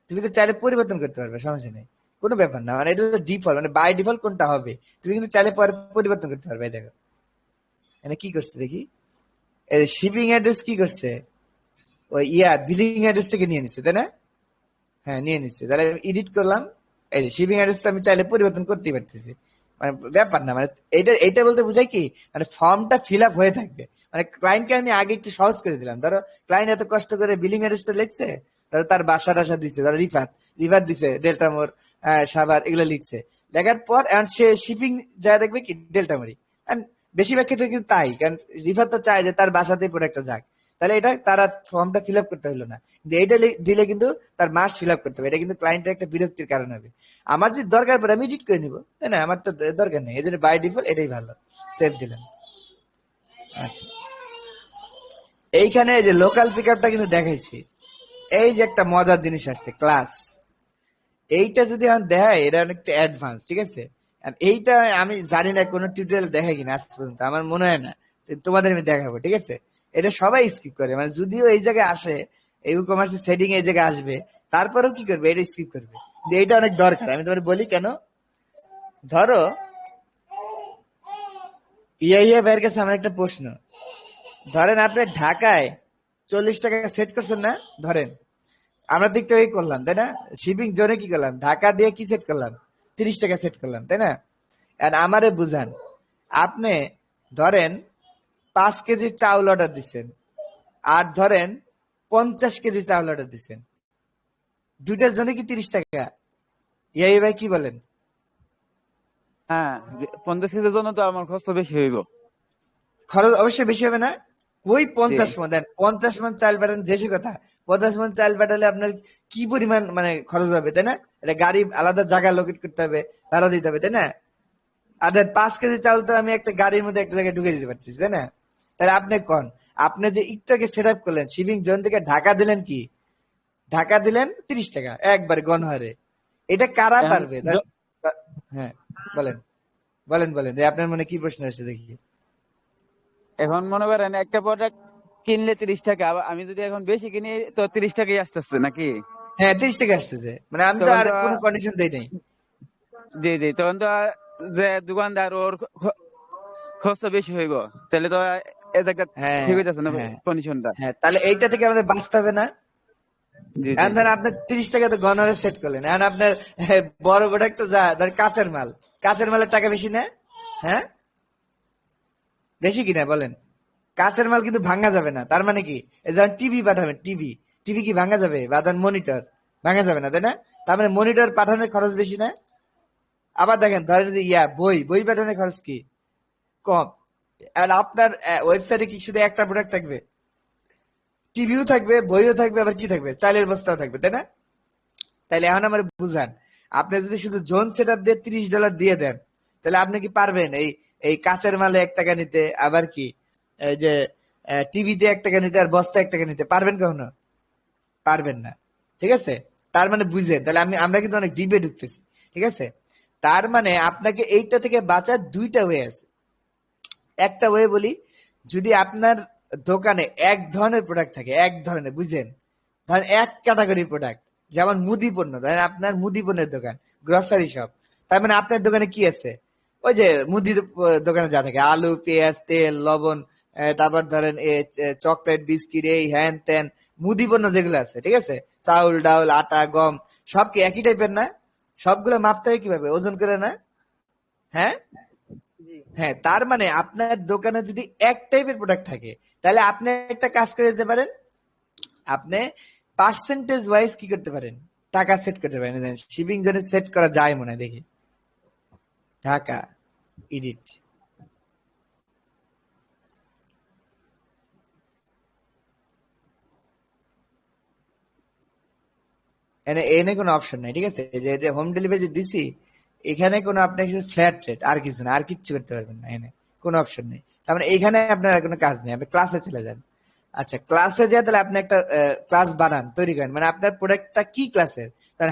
তুমি তো চাইলে পরিবর্তন করতে পারবে, সমস্যা নেই, কোনো ব্যাপার না। মানে এটা তো ডিফল্ট, মানে বাই ডিফল্ট কোনটা হবে তুমি কিন্তু চাইলে পরে পরিবর্তন করতে পারবে। এই দেখো মানে কি করছে দেখি, শিপিং অ্যাড্রেস কি করছে, ওই বিলিং অ্যাড্রেস থেকে নিয়ে নিচ্ছে, তাই না? হ্যাঁ, নিয়ে নিচ্ছে, তাহলে এডিট করলাম, এই যে শিপিং অ্যাড্রেস আমি চাইলে পরিবর্তন করতেই পারতেছি। মানে ব্যাপার না, মানে এইটা বলতে বোঝায় কি, মানে ফর্মটা ফিল আপ হয়ে থাকবে। মানে ক্লায়েন্টকে আমি আগে একটু সহজ করে দিলাম, ধরো ক্লায়েন্ট এত কষ্ট করে বিলিং অ্যাড্রেসটা লিখছে, ধরো তার বাসা টাসা দিচ্ছে, ধরো রিফাত রিফাত দিছে, ডেল্টা মোর, সাভার, এগুলো লিখছে। লেখার পর এখন সে শিপিং যা দেখবে কি ডেল্টামারি। বেশিরভাগ ক্ষেত্রে কিন্তু তাই, কারণ রিফাত তো চায় যে তার বাসাতেই প্রোডাক্টটা যাক। তাহলে এটা তারা ফর্মটা ফিল আপ করতে হলো না, কিন্তু এইটা দিলে কিন্তু তার মাস ফিল আপ করতে হবে। এটা কিন্তু ক্লায়েন্টের একটা বিরক্তির কারণ হবে। আমার যে দরকার পড়ে আমি এডিট করে নিবো, তাই না? আমার তো দরকার নেই, এই জন্য বাই ডিফল্ট এটাই ভালো, সেভ দিলাম। আচ্ছা, এইখানে এই যে লোকাল পিক আপটা কিন্তু দেখাইছি। এই যে একটা মজার জিনিস আসছে, ক্লাস। এইটা যদি এখন দেখায়, এটা অনেকটা অ্যাডভান্স, ঠিক আছে। আর এইটা আমি জানি না কোনো টিউটোরিয়াল দেখায় কিনা আজ পর্যন্ত, আমার মনে হয় না। তো তোমাদের আমি দেখাবো, ঠিক আছে। এটা সবাই স্কিপ করে, মানে যদিও এই জায়গায় আসে, এই ই কমার্সের সেটিং এই জায়গায় আসবে, তারপরেও কি করবে, এটা স্কিপ করবে। কিন্তু এইটা অনেক দরকার, আমি তোমার বলি কেন। ধরো ভাইয়ের কাছে আমার একটা প্রশ্ন, ধরেন আপনি ঢাকায় 40 টাকা সেট করছেন না, ধরেন আমরা দিক থেকে করলাম, তাই না? শিপিং জোনে কি করলাম, ঢাকা দিয়ে কি সেট করলাম, 30 টাকা সেট করলাম, তাই না? আর আমারে বুঝান, আপনি ধরেন 5 কেজি চাউল অর্ডার দিচ্ছেন, আর ধরেন 50 কেজি চাউল অর্ডার দিচ্ছেন, দুইটার জন্য কি 30 টাকা? ভাই কি বলেন? হ্যাঁ, 50 কেজির জন্য তো আমার খরচ তো বেশি হইব। খরচ অবশ্যই বেশি হবে না? ওই জি। 50 মন দেন, 50 মন চাল পাঠান, যেসে কথা। 50 মন চাল পাঠালে আপনার কি পরিমাণ মানে খরচ হবে, তাই না? এটা গাড়ি আলাদা জায়গা লোকেট করতে হবে, ভাড়া দিতে হবে, তাই না? আর দেন 5 কেজি চাউল তো আমি একটা গাড়ির মধ্যে একটা জায়গায় ঢুকে দিতে পারতেছি, তাই না? তাহলে আপনি কোন, আপনি যে একটু আগে সেট আপ করলেন শিপিং জোন থেকে ঢাকা দিলেন কি, ঢাকা দিলেন 30 টাকা একবার গণহারে। এটা কারা এখন পারবে? হ্যাঁ, বলেন বলেন বলেন যে আপনার মনে কি প্রশ্ন আসছে দেখি। এখন মনে করেন একটা প্রোডাক্ট কিনলে 30 টাকা, আবার আমি যদি এখন বেশি কিনি তো 30 টাকাই আসতেছে নাকি? হ্যাঁ, 30 টাকা আসতেছে, মানে আমি তো তখন আর তো কোনো কন্ডিশন দেই নাই। জি জি, তখন তো যে দোকানদার ওর খরচ তো বেশি হইব, তাহলে তো এটা একটা হ্যাঁ ঠিক হইতেছে না হ্যাঁ কন্ডিশনটা। হ্যাঁ, তাহলে এইটা থেকে আমাদের বাঁচতে হবে না? জি জি। এখন ধরেন আপনার 30 টাকা তো গণহারে সেট করলেন, এখন আপনার বড় প্রোডাক্ট তো যা ধর কাঁচের মাল, কাঁচের মালের টাকা বেশি না? হ্যাঁ, বেশি কিনা বলেন? কাঁচের মাল কিন্তু ভাঙা যাবে না, তার মানে কি? এই যেমন টিভি পাঠাবেন, টিভি টিভি কি ভাঙা যাবে? বা ধরেন মনিটর ভাঙা যাবে না, তাই না? তার মানে মনিটর পাঠানোর খরচ বেশি না? আবার দেখেন ধরেন যে বই বই পাঠানোর খরচ কি কম। আর আপনার ওয়েবসাইটে কি শুধু একটা প্রোডাক্ট থাকবে? টিভিও থাকবে, বইও থাকবে, আবার কি থাকবে? চালের বস্তাও থাকবে, তাই না? তাইলে এখন আমার বুঝান, আপনি যদি শুধু জোন সেট আপ দিয়ে $30 দিয়ে দেন, তাহলে আপনি কি পারবেন এই এই কাঁচের মালে 1 টাকা নিতে, আবার কি এই যে টিভিতে 1 টাকা নিতে, আর বস্তা 1 টাকা নিতে পারবেন কখনো? পারবেন না। ঠিক আছে, তার মানে বুঝেন, তাহলে আমরা কিন্তু অনেক ডিপে ঢুকতেছি। ঠিক আছে, তার মানে আপনাকে এইটা থেকে বাঁচার দুইটা ওয়ে আছে। একটা ওয়ে বলি, যদি আপনার দোকানে এক ধরনের প্রোডাক্ট থাকে, এক ধরনের, বুঝলেন, ধরেন এক ক্যাটাগরি প্রোডাক্ট, যেমন মুদি পণ্য, ধরেন আপনার মুদি পণ্যের দোকান, গ্রসারি শপ, তার মানে আপনার দোকানে কি আছে? ওই যে মুদির দোকানে যা থাকে, আলু, পেঁয়াজ, তেল, লবণ, তারপর ধরেন চকলেট, বিস্কিট, এই হ্যান ত্যান, মুদি পণ্য যেগুলো আছে, ঠিক আছে, চাউল, ডাউল, আটা, গম, সব কি একই টাইপের না? সবগুলো মাপতে হয় কিভাবে? ওজন করে না? হ্যাঁ হ্যাঁ, তার মানে আপনার দোকানে যদি এক টাইপের প্রোডাক্ট থাকে, তাহলে আপনি একটা কাজ করে দিতে পারেন, আপনি পার্সেন্টেজ ওয়াইজ কি করতে পারেন, টাকা সেট করতে পারেন। শিপিং জন্য সেট করা যায় মনে হয়, দেখি ঢাকা, এডিট, এনে এনে কোনো অপশন নাই, ঠিক আছে, এই যে হোম ডেলিভারি দিছি, এখানে কোনো আপনার ফ্ল্যাট রেট আর কিছু না, আর কিচ্ছু করতে পারবেন না, এনে কোনো অপশন নেই। তার মানে এইখানে আপনার আর কোনো কাজ নেই, আপনি ক্লাসে চলে যান। আচ্ছা, ক্লাসে যায়, তাহলে আপনি একটা ক্লাস বানান, তৈরি করেন, মানে আপনার প্রোডাক্টটা কি ক্লাসের,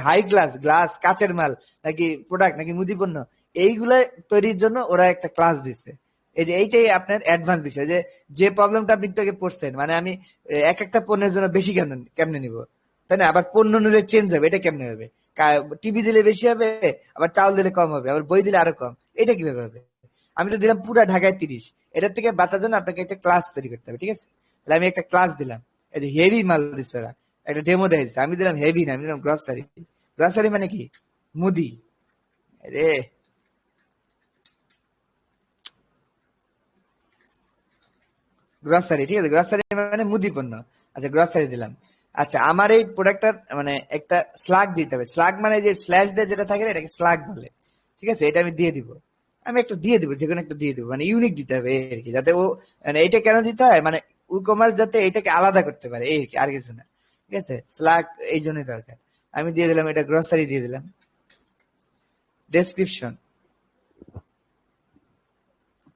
হাই ক্লাস, গ্লাস, কাচের মাল, নাকি প্রোডাক্ট, নাকি মুদি পণ্য, এইগুলা তৈরির জন্য ওরা একটা ক্লাস দিচ্ছে। এই যে এইটাই আপনার অ্যাডভান্স বিষয়, যে যে প্রবলেমটা আপনি একটু আগে পড়ছেন, মানে আমি এক একটা পণ্যের জন্য বেশি কেমনে নিব, তাই না? আবার পণ্য অনুযায়ী চেঞ্জ হবে, এটা কেমনে হবে? টিভি দিলে বেশি হবে, আবার চাউল দিলে কম হবে, আবার বই দিলে আরো কম, এটা কিভাবে হবে? আমি তো দিলাম পুরা ঢাকায় 30, এটার থেকে বাঁচার জন্য আপনাকে একটা ক্লাস তৈরি করতে হবে, ঠিক আছে? তাহলে আমি একটা ক্লাস দিলাম, এই যে হেভি মাল দিচ্ছে ওরা, একটা ডেমো দিয়েছে, আমি দিলাম হেভি না, আমি দিলাম গ্রসারি। গ্রসারি মানে কি? মুদি। রে, গ্রসারি, ঠিক আছে, গ্রসারি মানে মুদি পণ্য। আচ্ছা, গ্রসারি দিলাম। আচ্ছা, আমার এই প্রোডাক্টটার মানে একটা স্লাগ দিতে হবে, স্লাগ মানে যে স্ল্যাশ দিয়ে যেটা থাকে না, এটাকে স্লাগ বলে, ঠিক আছে, এটা আমি দিয়ে দিব। আমি একটা দিয়ে দিব, যে কোনো একটা দিয়ে দিব, মানে ইউনিক দিতে হবে এই আর কি, যাতে ও, মানে এটা কেন দিতে হয়, মানে ই কমার্স যাতে এটাকে আলাদা করতে পারে, এই আর কি, আর কিছু না। ঠিক আছে, স্লাগ এই জন্যই দরকার। আমি দিয়ে দিলাম, এটা গ্রসারি দিয়ে দিলাম। ডেসক্রিপশন,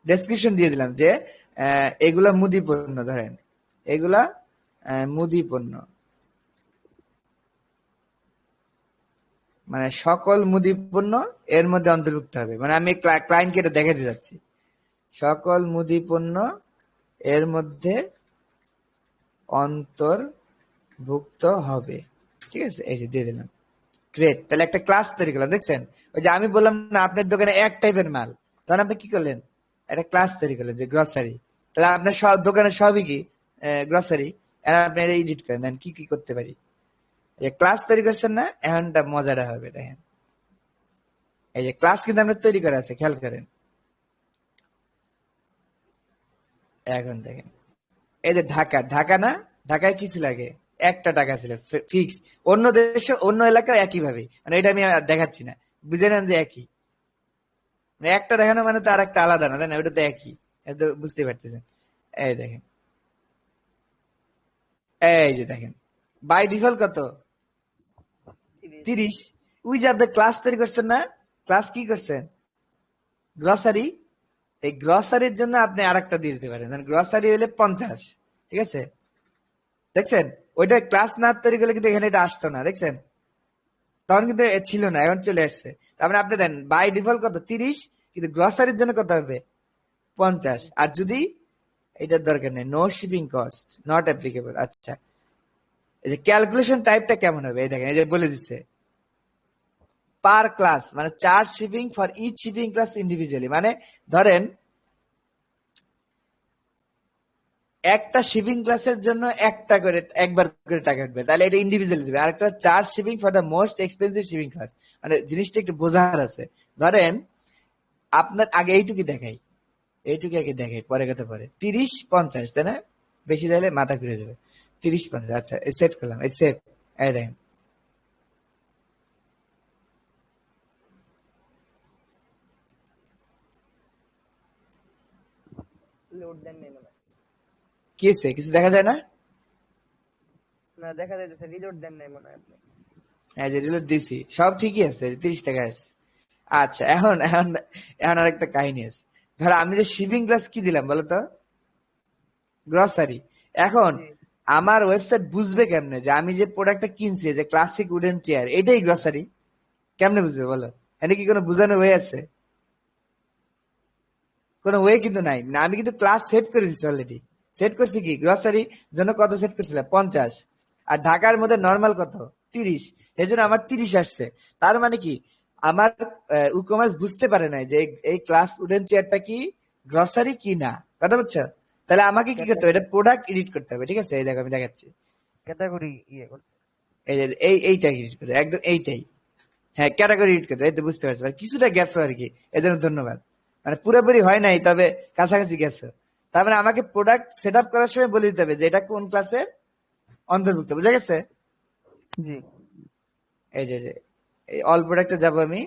ডেসক্রিপশন দিয়ে দিলাম যে এগুলা মুদি পণ্য, ধরেন এগুলা মুদি পণ্য, মানে সকল মুদি পণ্য এর মধ্যে অন্তর্ভুক্ত হবে, মানে আমি ক্লায়েন্টকে এটা দেখাতে যাচ্ছি, সকল মুদি পণ্য এর মধ্যে অন্তর্ভুক্ত হবে। ঠিক আছে, এই যে দিয়ে দিলাম। গ্রেট, তাহলে একটা ক্লাস তৈরি করলাম, দেখছেন? ওই যে আমি বললাম না আপনার দোকানে এক টাইপের মাল, তখন আপনি কি করলেন, একটা ক্লাস তৈরি করলেন যে গ্রসারি, তাহলে আপনার সব দোকানে সবই কি গ্রসারি, আপনি এটা এডিট করেন, দেন কি কি করতে পারি, এই ক্লাস তৈরি করছেন না, এখনটা মজাটা হবে, দেখেন এই যে ক্লাস কিন্তু আমরা তৈরি করা আছে, খেয়াল করেন। এখন দেখেন, এই যে ঢাকা, ঢাকা না, ঢাকায় কিছু লাগে, একটা টাকা ছিল ফিক্স। অন্য দেশে অন্য এলাকায় একই ভাবে, মানে এটা আমি আর দেখাচ্ছি না, বুঝে নেন যে একই, মানে একটা দেখানো মানে তো আর একটা আলাদা না, তাই না? ওটা তো একই, এটা তো বুঝতে পারতেছেন। এই দেখেন, এই যে দেখেন, বাই ডিফল্ট কত? 30। ওই যে আপনি ক্লাস তৈরি করছেন না, ক্লাস কি করছেন, গ্রসারি, এই গ্রসারির জন্য আপনি আর একটা দিয়ে দিতে পারেন, গ্রসারি হলে 50, ঠিক আছে, দেখছেন ওইটা ক্লাস না তৈরি করলে কিন্তু এখানে এটা আসতো না, দেখছেন তখন কিন্তু এ ছিল না, এখন চলে আসছে। তার মানে আপনি দেন বাই ডিফল্ট কত 30, কিন্তু গ্রসারির জন্য কত হবে 50। আর যদি এটার দরকার নেই, no shipping cost not applicable. আচ্ছা, এই যে ক্যালকুলেশন টাইপটা কেমন হবে, এই দেখেন এই যে বলে দিচ্ছে পার ক্লাস, মানে charge shipping for each shipping class individually, মানে ধরেন একটা শিপিং ক্লাসের জন্য একটা করে একবার করে টাকা কাটবে, তাহলে এটা ইন্ডিভিজুয়ালি দিবে। আর একটা charge shipping for the most expensive shipping class, মানে জিনিসটা একটু বোঝার আছে। ধরেন আপনার আগে এইটুকু দেখাই, এইটুকু আগে দেখাই, পরে কথা পরে। 30-50, তাই না? বেশি দিলে মাথা ঘুরে যাবে। 30-50, আচ্ছা এই সেট করলাম, এই সেভ, এই দেখেন লোড দেন নাই মনে হয়। কি হয়েছে, কিছু দেখা যায় না? না, দেখা যাইতেছে রিলোড দেন নাই মনে হয় আপনি। হ্যাঁ, যে রিলোড দিছি সব ঠিকই আছে, 30 টাকা আছে। আচ্ছা, এখন এখন এখন আরেকটা কাহিনী আছে। ধরো আমি যে শিপিং ক্লাস কি দিলাম বলতো, গ্রসারি। এখন জি আমার ওয়েবসাইট বুঝবে কেমনে যে আমি যে প্রোডাক্টটা কিনছি, যে ক্লাসিক উডেন চেয়ার, এটাই গ্রসারি? কেমনে বুঝবে বলো? এনে কি কোনো বোঝানো হয়ে আছে? কোনো ওয়ে কিন্তু নাই। না, আমি কিন্তু ক্লাস সেট করেছি অলরেডি। সেট করছি কি, গ্রসারি জন্য কত সেট করছিলাম 50, আর ঢাকার মধ্যে নর্মাল কত 30, এই জন্য আমার 30 আসছে। তার মানে কি আমার ই কমার্স বুঝতে পারে নাই যে এই ক্লাস উডেন চেয়ারটা কি গ্রসারি কি না, কথা বুঝছো? তাহলে আমাকে কি করতে হবে, এটা প্রোডাক্ট এডিট করতে হবে, ঠিক আছে? এই দেখো আমি দেখাচ্ছি, ক্যাটাগরি ইয়ে করতে। এই যে এইটা এডিট করতে একদম এইটাই, হ্যাঁ ক্যাটাগরি এডিট করতে, এই তো বুঝতে পারছি, মানে কিছুটা গেছো আর কি, এজন্য ধন্যবাদ। মানে পুরোপুরি হয় নাই, তবে কাছাকাছি গেছো। তার মানে আমাকে প্রোডাক্ট সেট আপ করার সময় বলে দিতে হবে যে এটা কোন ক্লাসে অন্তর্ভুক্ত, বুঝা গেছে? জি এই যে এই অল প্রোডাক্টে যাবো আমি।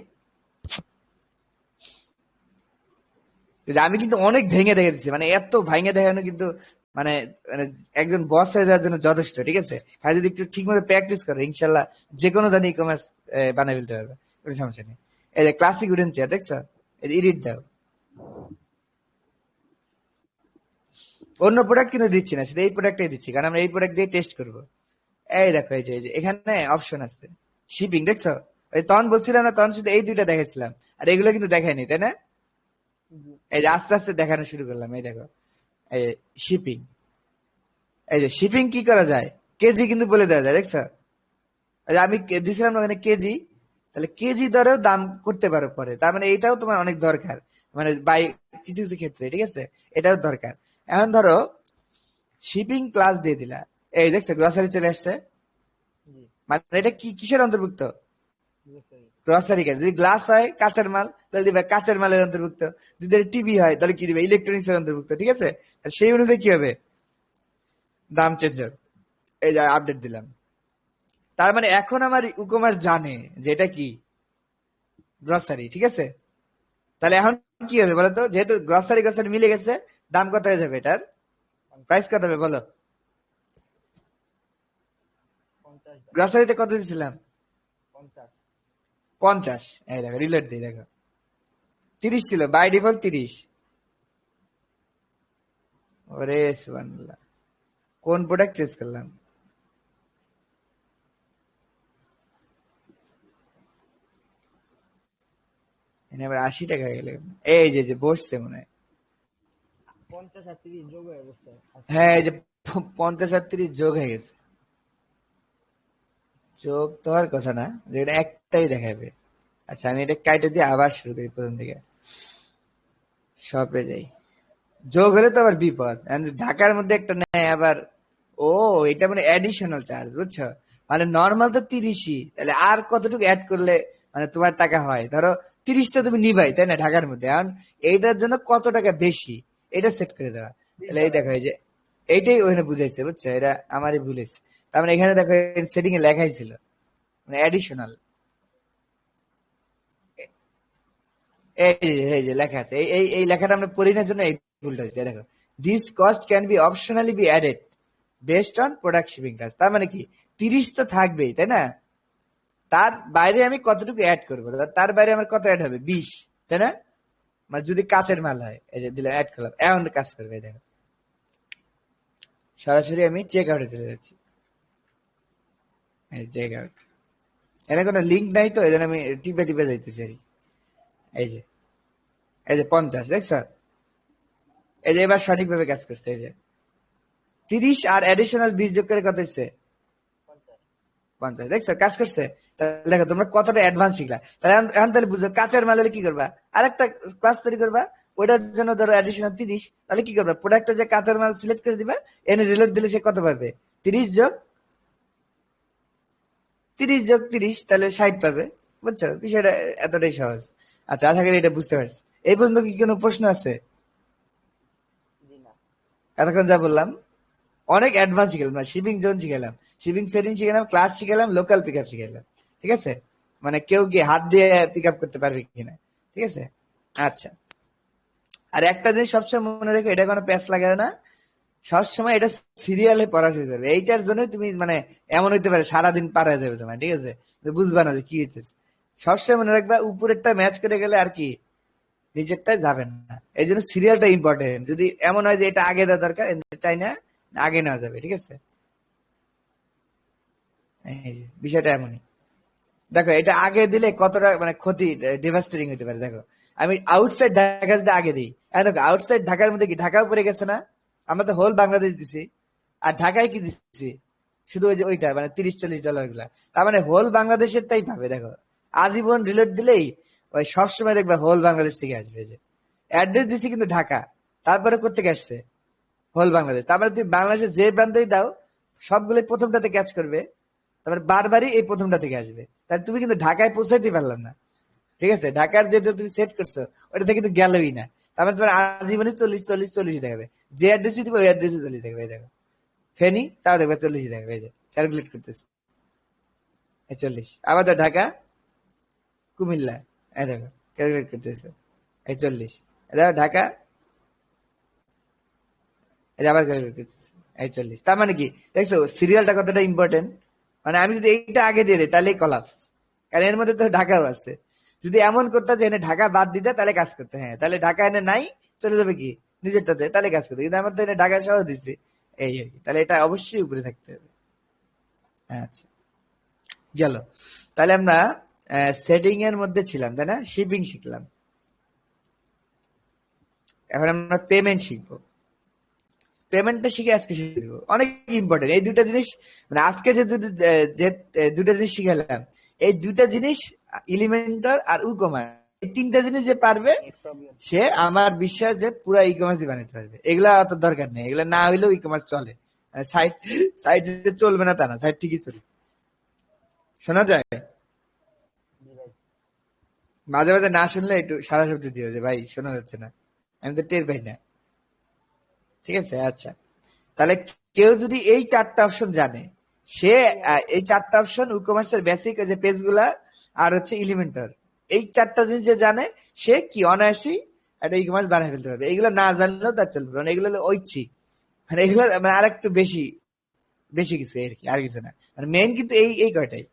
আমি কিন্তু অনেক ভেঙে দেখে দিচ্ছি, মানে এত ভেঙে দেখানো কিন্তু মানে মানে একজন বস হয়ে যাওয়ার জন্য যথেষ্ট, ঠিক আছে? আর যদি একটু ঠিক মতো প্র্যাকটিস করে, ইনশাল্লাহ যে কোনো ধরনের ই কমার্স বানিয়ে ফেলতে পারবে, কোনো সমস্যা নেই। এই যে ক্লাসিক উডেন চেয়ার দেখছো, এই এডিট দাও। অন্য প্রোডাক্ট কিন্তু দিচ্ছি না, শুধু এই প্রোডাক্টটাই দিচ্ছি, কারণ আমরা এই প্রোডাক্ট দিয়ে টেস্ট করবো। এই দেখো এই যে এখানে অপশন আছে শিপিং, দেখছো? ওই তখন বলছিলাম না, তখন শুধু এই দুইটা দেখাইছিলাম, আর এগুলো কিন্তু দেখায়নি, তাই না? জি এই যে আস্তে আস্তে দেখানো শুরু করলাম, এই দেখো এই শিপিং। এই যে শিপিং কি করা যায়, কেজি কিন্তু বলে দেওয়া যায়, দেখছো? এই যে আমি দিছিলাম না ওখানে কেজি, তাহলে কেজি দরেও দাম করতে পারো পরে। তার মানে এটাও তোমার অনেক দরকার, মানে বাই কিছু কিছু ক্ষেত্রে, ঠিক আছে? এটাও দরকার। এখন ধরো শিপিং ক্লাস দিয়ে দিলা, এই দেখছো গ্রসারি চলে আসছে। জি মানে এটা কি কিসের অন্তর্ভুক্ত? গ্রোসারি। গ্রসারি। যদি গ্লাস হয় কাঁচার মাল, তাহলে দিবে কাঁচার মালের অন্তর্ভুক্ত। যদি টিভি হয় তাহলে কি দিবে, ইলেকট্রনিক্স এর অন্তর্ভুক্ত, ঠিক আছে? তাহলে সেই অনুযায়ী কি হবে, দাম চেঞ্জ হবে। এই যে আপডেট দিলাম। তার মানে এখন আমার ই কমার্স জানে যে এটা কি গ্রসারি, ঠিক আছে? তাহলে এখন কি হবে বলতো, যেহেতু গ্রসারি গ্রসারি মিলে গেছে, দাম কত হয়ে যাবে এটার, প্রাইস কত হবে বলো? 50 দাম। গ্রসারিতে কত দিয়েছিলাম? 50। 50। এই দেখো রিলেট দিই, দেখো 30 ছিল বাই ডিফল্ট 30। ওরে সুবহানাল্লাহ, কোন প্রোডাক্ট চেঞ্জ করলাম? এনে আবার 80 টাকা হয়ে গেল। এই যে যে বসছে মনে হয়। 50 আর 30 যোগ হয়ে বসছে। আচ্ছা হ্যাঁ, এই যে 50 আর 30 যোগ হয়ে গেছে। যোগ তো হওয়ার কথা না, যে এটা একটাই দেখাবে। আচ্ছা আমি এটা কাইটে দিয়ে আবার শুরু করি প্রথম থেকে, শপে যাই। যোগ হলে তো আবার বিপদ, And ঢাকার মধ্যে একটা নেয় আবার। ও, এটা মানে অ্যাডিশনাল চার্জ, বুঝছো? মানে নর্মাল তো 30ই, তাহলে আর কতটুকু অ্যাড করলে মানে তোমার টাকা হয়? ধরো 30 তো তুমি নিবাই, তাই না, ঢাকার মধ্যে। এখন এইটার জন্য কত টাকা বেশি, এটা সেট করে দেওয়া। 20 তাহলে এই টাকা। দেখো এই যে এইটাই ওখানে বুঝাইছে, বুঝছো? এটা আমারই ভুলেছে। তার মানে এখানে দেখো সেটিং এ লেখাই ছিল মানে অ্যাডিশনাল। এই যে লেখা আছে, এই লেখাটা আমরা পড়ি না জন্য এই ভুলটা হয়েছে। দেখো, this cost can be optionally be added based on product shipping কাজ। তার মানে কি 30 তো থাকবেই, তাই না? তার বাইরে আমি কতটুকু অ্যাড করবো, তার বাইরে আমার কত অ্যাড হবে 20, তাই না? মানে যদি কাঁচের মাল হয়, এই যে দিলাম অ্যাড করলাম, এখন কাজ করবে। এই দেখো সরাসরি আমি চেক আউটে চলে যাচ্ছি। চেক আউট, এখানে কোনো লিঙ্ক নাই তো, এই জন্য আমি টিপে টিপে যাইতেছি আর কি। এই যে 50 দেখছ, এই যে এবার সঠিকভাবে কাজ করছে। এই যে 30 আর অ্যাডিশনাল 20 যোগ করে কত হচ্ছে? 50। দেখছো কাজ করছে? তাহলে দেখো তোমরা কতটা অ্যাডভান্স শিখলা। তাহলে এখন তাহলে বুঝো কাঁচের মাল হলে কি করবা, আরেকটা ক্লাস তৈরি করবা, ওইটার জন্য ধরো অ্যাডিশনাল 30, তাহলে কি করবা, প্রোডাক্টটা যে কাঁচের মাল সিলেক্ট করে দিবা, এনে রিলোড দিলে সে কত পাবে? 30 যোগ 30, তাহলে 60 পাবে। বুঝছো বিষয়টা এতটাই সহজ। আচ্ছা, আশা করি এটা বুঝতে পারছি। এই পর্যন্ত কি কোনো প্রশ্ন আছে? জি না। এতক্ষণ যা বললাম অনেক অ্যাডভান্স শিখলাম, মানে শিপিং জোন শিখালাম, শিপিং সেটিং শিখালাম, ক্লাস শিখালাম, লোকাল পিক আপ শিখালাম। ঠিক আছে, মানে কেউ কি হাত দিয়ে পিক আপ করতে পারবে কিনা। ঠিক আছে, আচ্ছা। আর একটা জিনিস সবসময় মনে রেখো, এটা কোনো প্যাচ লাগাবে না, সবসময় এটা সিরিয়ালে পড়া শুরু করবে। এইটার জন্য তুমি মানে এমন হইতে পারে সারাদিন পার হয়ে যাবে তোমার। ঠিক আছে, বুঝবা না যে কি হইতেছে। সবসময় মনে রাখবা উপরেরটা ম্যাচ করে গেলে আর কি নিচেরটাই যাবেন না। এই জন্য সিরিয়ালটা ইম্পর্টেন্ট। যদি এমন হয় যে এটা আগে দেওয়া দরকার, এটাই না আগে নেওয়া যাবে। ঠিক আছে, এই যে বিষয়টা এমনই। দেখো এটা আগে দিলে কতটা মানে ক্ষতি, ডেভাস্টেটিং হতে পারে। দেখো আমি আউটসাইড ঢাকা যদি আগে দিই, দেখো আউটসাইড ঢাকার মধ্যে কি ঢাকাও পড়ে গেছে না? আমরা তো হোল বাংলাদেশ দিছি, আর ঢাকায় কি দিচ্ছি শুধু ওই যে ওইটা মানে $30-40 গুলা, তার মানে হোল বাংলাদেশের তাই পাবে। দেখো আজীবন রিলেট দিলেই ওই সবসময় দেখবে হোল বাংলাদেশ থেকে আসবে। যে অ্যাড্রেস দিছি কিন্তু ঢাকা, তারপরে কোথেকে আসছে? হোল বাংলাদেশ। তারপরে তুমি বাংলাদেশের যে প্রান্তেই দাও সবগুলো প্রথমটাতে ক্যাচ করবে, তারপরে বারবারই এই প্রথমটা থেকে আসবে। তাহলে তুমি কিন্তু ঢাকায় পৌঁছাইতে পারলাম না। ঠিক আছে, ঢাকার যে তুমি সেট করছো ওটা থেকে কিন্তু গেলই না। তারপরে তোমার আজীবনই 40-40-40 দেখাবে। যে অ্যাড্রেসই দিবে ওই অ্যাড্রেসে 40 দেখবে। এই দেখো ফেনি, তাও দেখবে 40 দেখাবে। এই যে ক্যালকুলেট করতেছে, 40। আবার তো ঢাকা, কুমিল্লা, এই দেখো ক্যালকুলেট করতেছে, 40। দেখো ঢাকা, আবার ক্যালকুলেট করতেছে, 40। তার মানে কি দেখছো সিরিয়ালটা কতটা ইম্পর্টেন্ট। মানে আমি যদি এইটা আগে দিয়ে দিই তাহলেই কলাপস, কারণ এর মধ্যে তো ঢাকাও আছে। যদি এমন করতে যে এনে ঢাকা বাদ দিতে তাহলে কাজ করতে, হ্যাঁ তাহলে ঢাকা এনে নাই চলে যাবে কি নিজেরটাতে, তাহলে কাজ করতে। কিন্তু আমার তো এনে ঢাকা সহ দিচ্ছি, এই আর কি। তাহলে এটা অবশ্যই উপরে থাকতে হবে। আচ্ছা, গেল। তাহলে আমরা সেটিং এর মধ্যে ছিলাম, তাই না? শিপিং শিখলাম, এখন আমরা পেমেন্ট শিখবো। পেমেন্টটা শিখে আজকে শিখে দেবো, অনেক ইম্পর্টেন্ট এই দুইটা জিনিস। মানে আজকে যে দুইটা জিনিস শিখালাম, এই দুইটা জিনিস এলিমেন্টর আর ই কমার্স, এই তিনটা জিনিস যে পারবে সে আমার বিশ্বাস যে পুরো ই কমার্স বানাতে পারবে। এগুলা অত দরকার নেই, এগুলা না হইলেও ই কমার্স চলে। মানে সাইট সাইট যে চলবে না তা না, সাইট ঠিকই চলবে। শোনা যায়? মাঝে মাঝে না শুনলে একটু সারা শব্দ দিও যে ভাই শোনা যাচ্ছে না, আমি তো টের পাই না। ঠিক আছে, আচ্ছা। তাহলে কেউ যদি এই 4টা অপশন জানে, সে এই 4টা অপশন ই কমার্সের বেসিক যে পেজ গুলা আর হচ্ছে এলিমেন্টর, এই 4টা জিনিস যে জানে সে কি অনায়াসই একটা ই কমার্স বানিয়ে ফেলতে পারবে। এগুলো না জানলেও তার চলবে, কারণ এগুলো হলো ঐচ্ছিক। মানে এগুলো মানে আর একটু বেশি বেশি কিছু আর কি, আর কিছু না। মানে মেইন কিন্তু এই কয়টাই,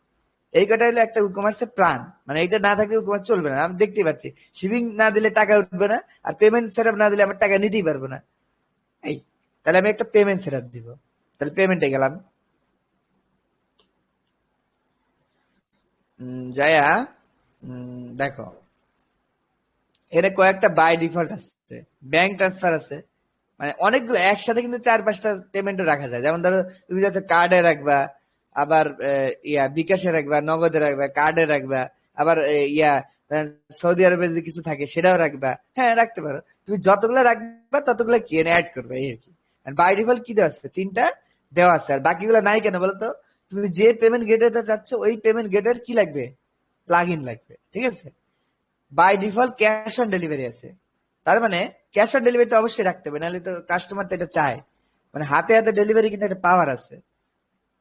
এই কয়টা হলো একটা ই কমার্সের প্রাণ। মানে এটা না থাকলে ই কমার্স চলবে না। আমি দেখতেই পাচ্ছি শিপিং না দিলে টাকা উঠবে না, আর পেমেন্ট সেটআপ না দিলে আমার টাকা নিতেই পারবো না। এই তাহলে আমি একটা পেমেন্ট সেটআপ দিব। তাহলে পেমেন্টে গেলাম, যায়া দেখো এখানে কয়েকটা বাই ডিফল্ট আছে, ব্যাংক ট্রান্সফার আছে, মানে অনেকগুলো একসাথে কিন্তু 4-5টা পেমেন্টও রাখা যায়। যেমন ধরো তুমি যাচ্ছ কার্ডে রাখবা, আবার বিকাশে রাখবা, নগদে রাখবা, কার্ডে রাখবা, আবার সৌদি আরবে যদি কিছু থাকে সেটাও রাখবা। হ্যাঁ রাখতে পারো, তুমি যতগুলো রাখবা ততগুলো কি অ্যাড করবে এই আর কি। বাই ডিফল্ট কি দেওয়া আছে? 3টা দেওয়া আছে, আর বাকিগুলো নাই কেন বলতো? তুমি যে পেমেন্ট গেটওয়েতে চাচ্ছ ওই পেমেন্ট গেটওয়ের কি লাগবে? প্লাগ ইন লাগবে। ঠিক আছে, by default cash on delivery আছে, তার মানে ক্যাশ অন ডেলিভারি তো অবশ্যই রাখতে হবে, নাহলে তো কাস্টমার তো এটা চায়। মানে হাতে হাতে ডেলিভারি কিন্তু একটা পাওয়ার আছে।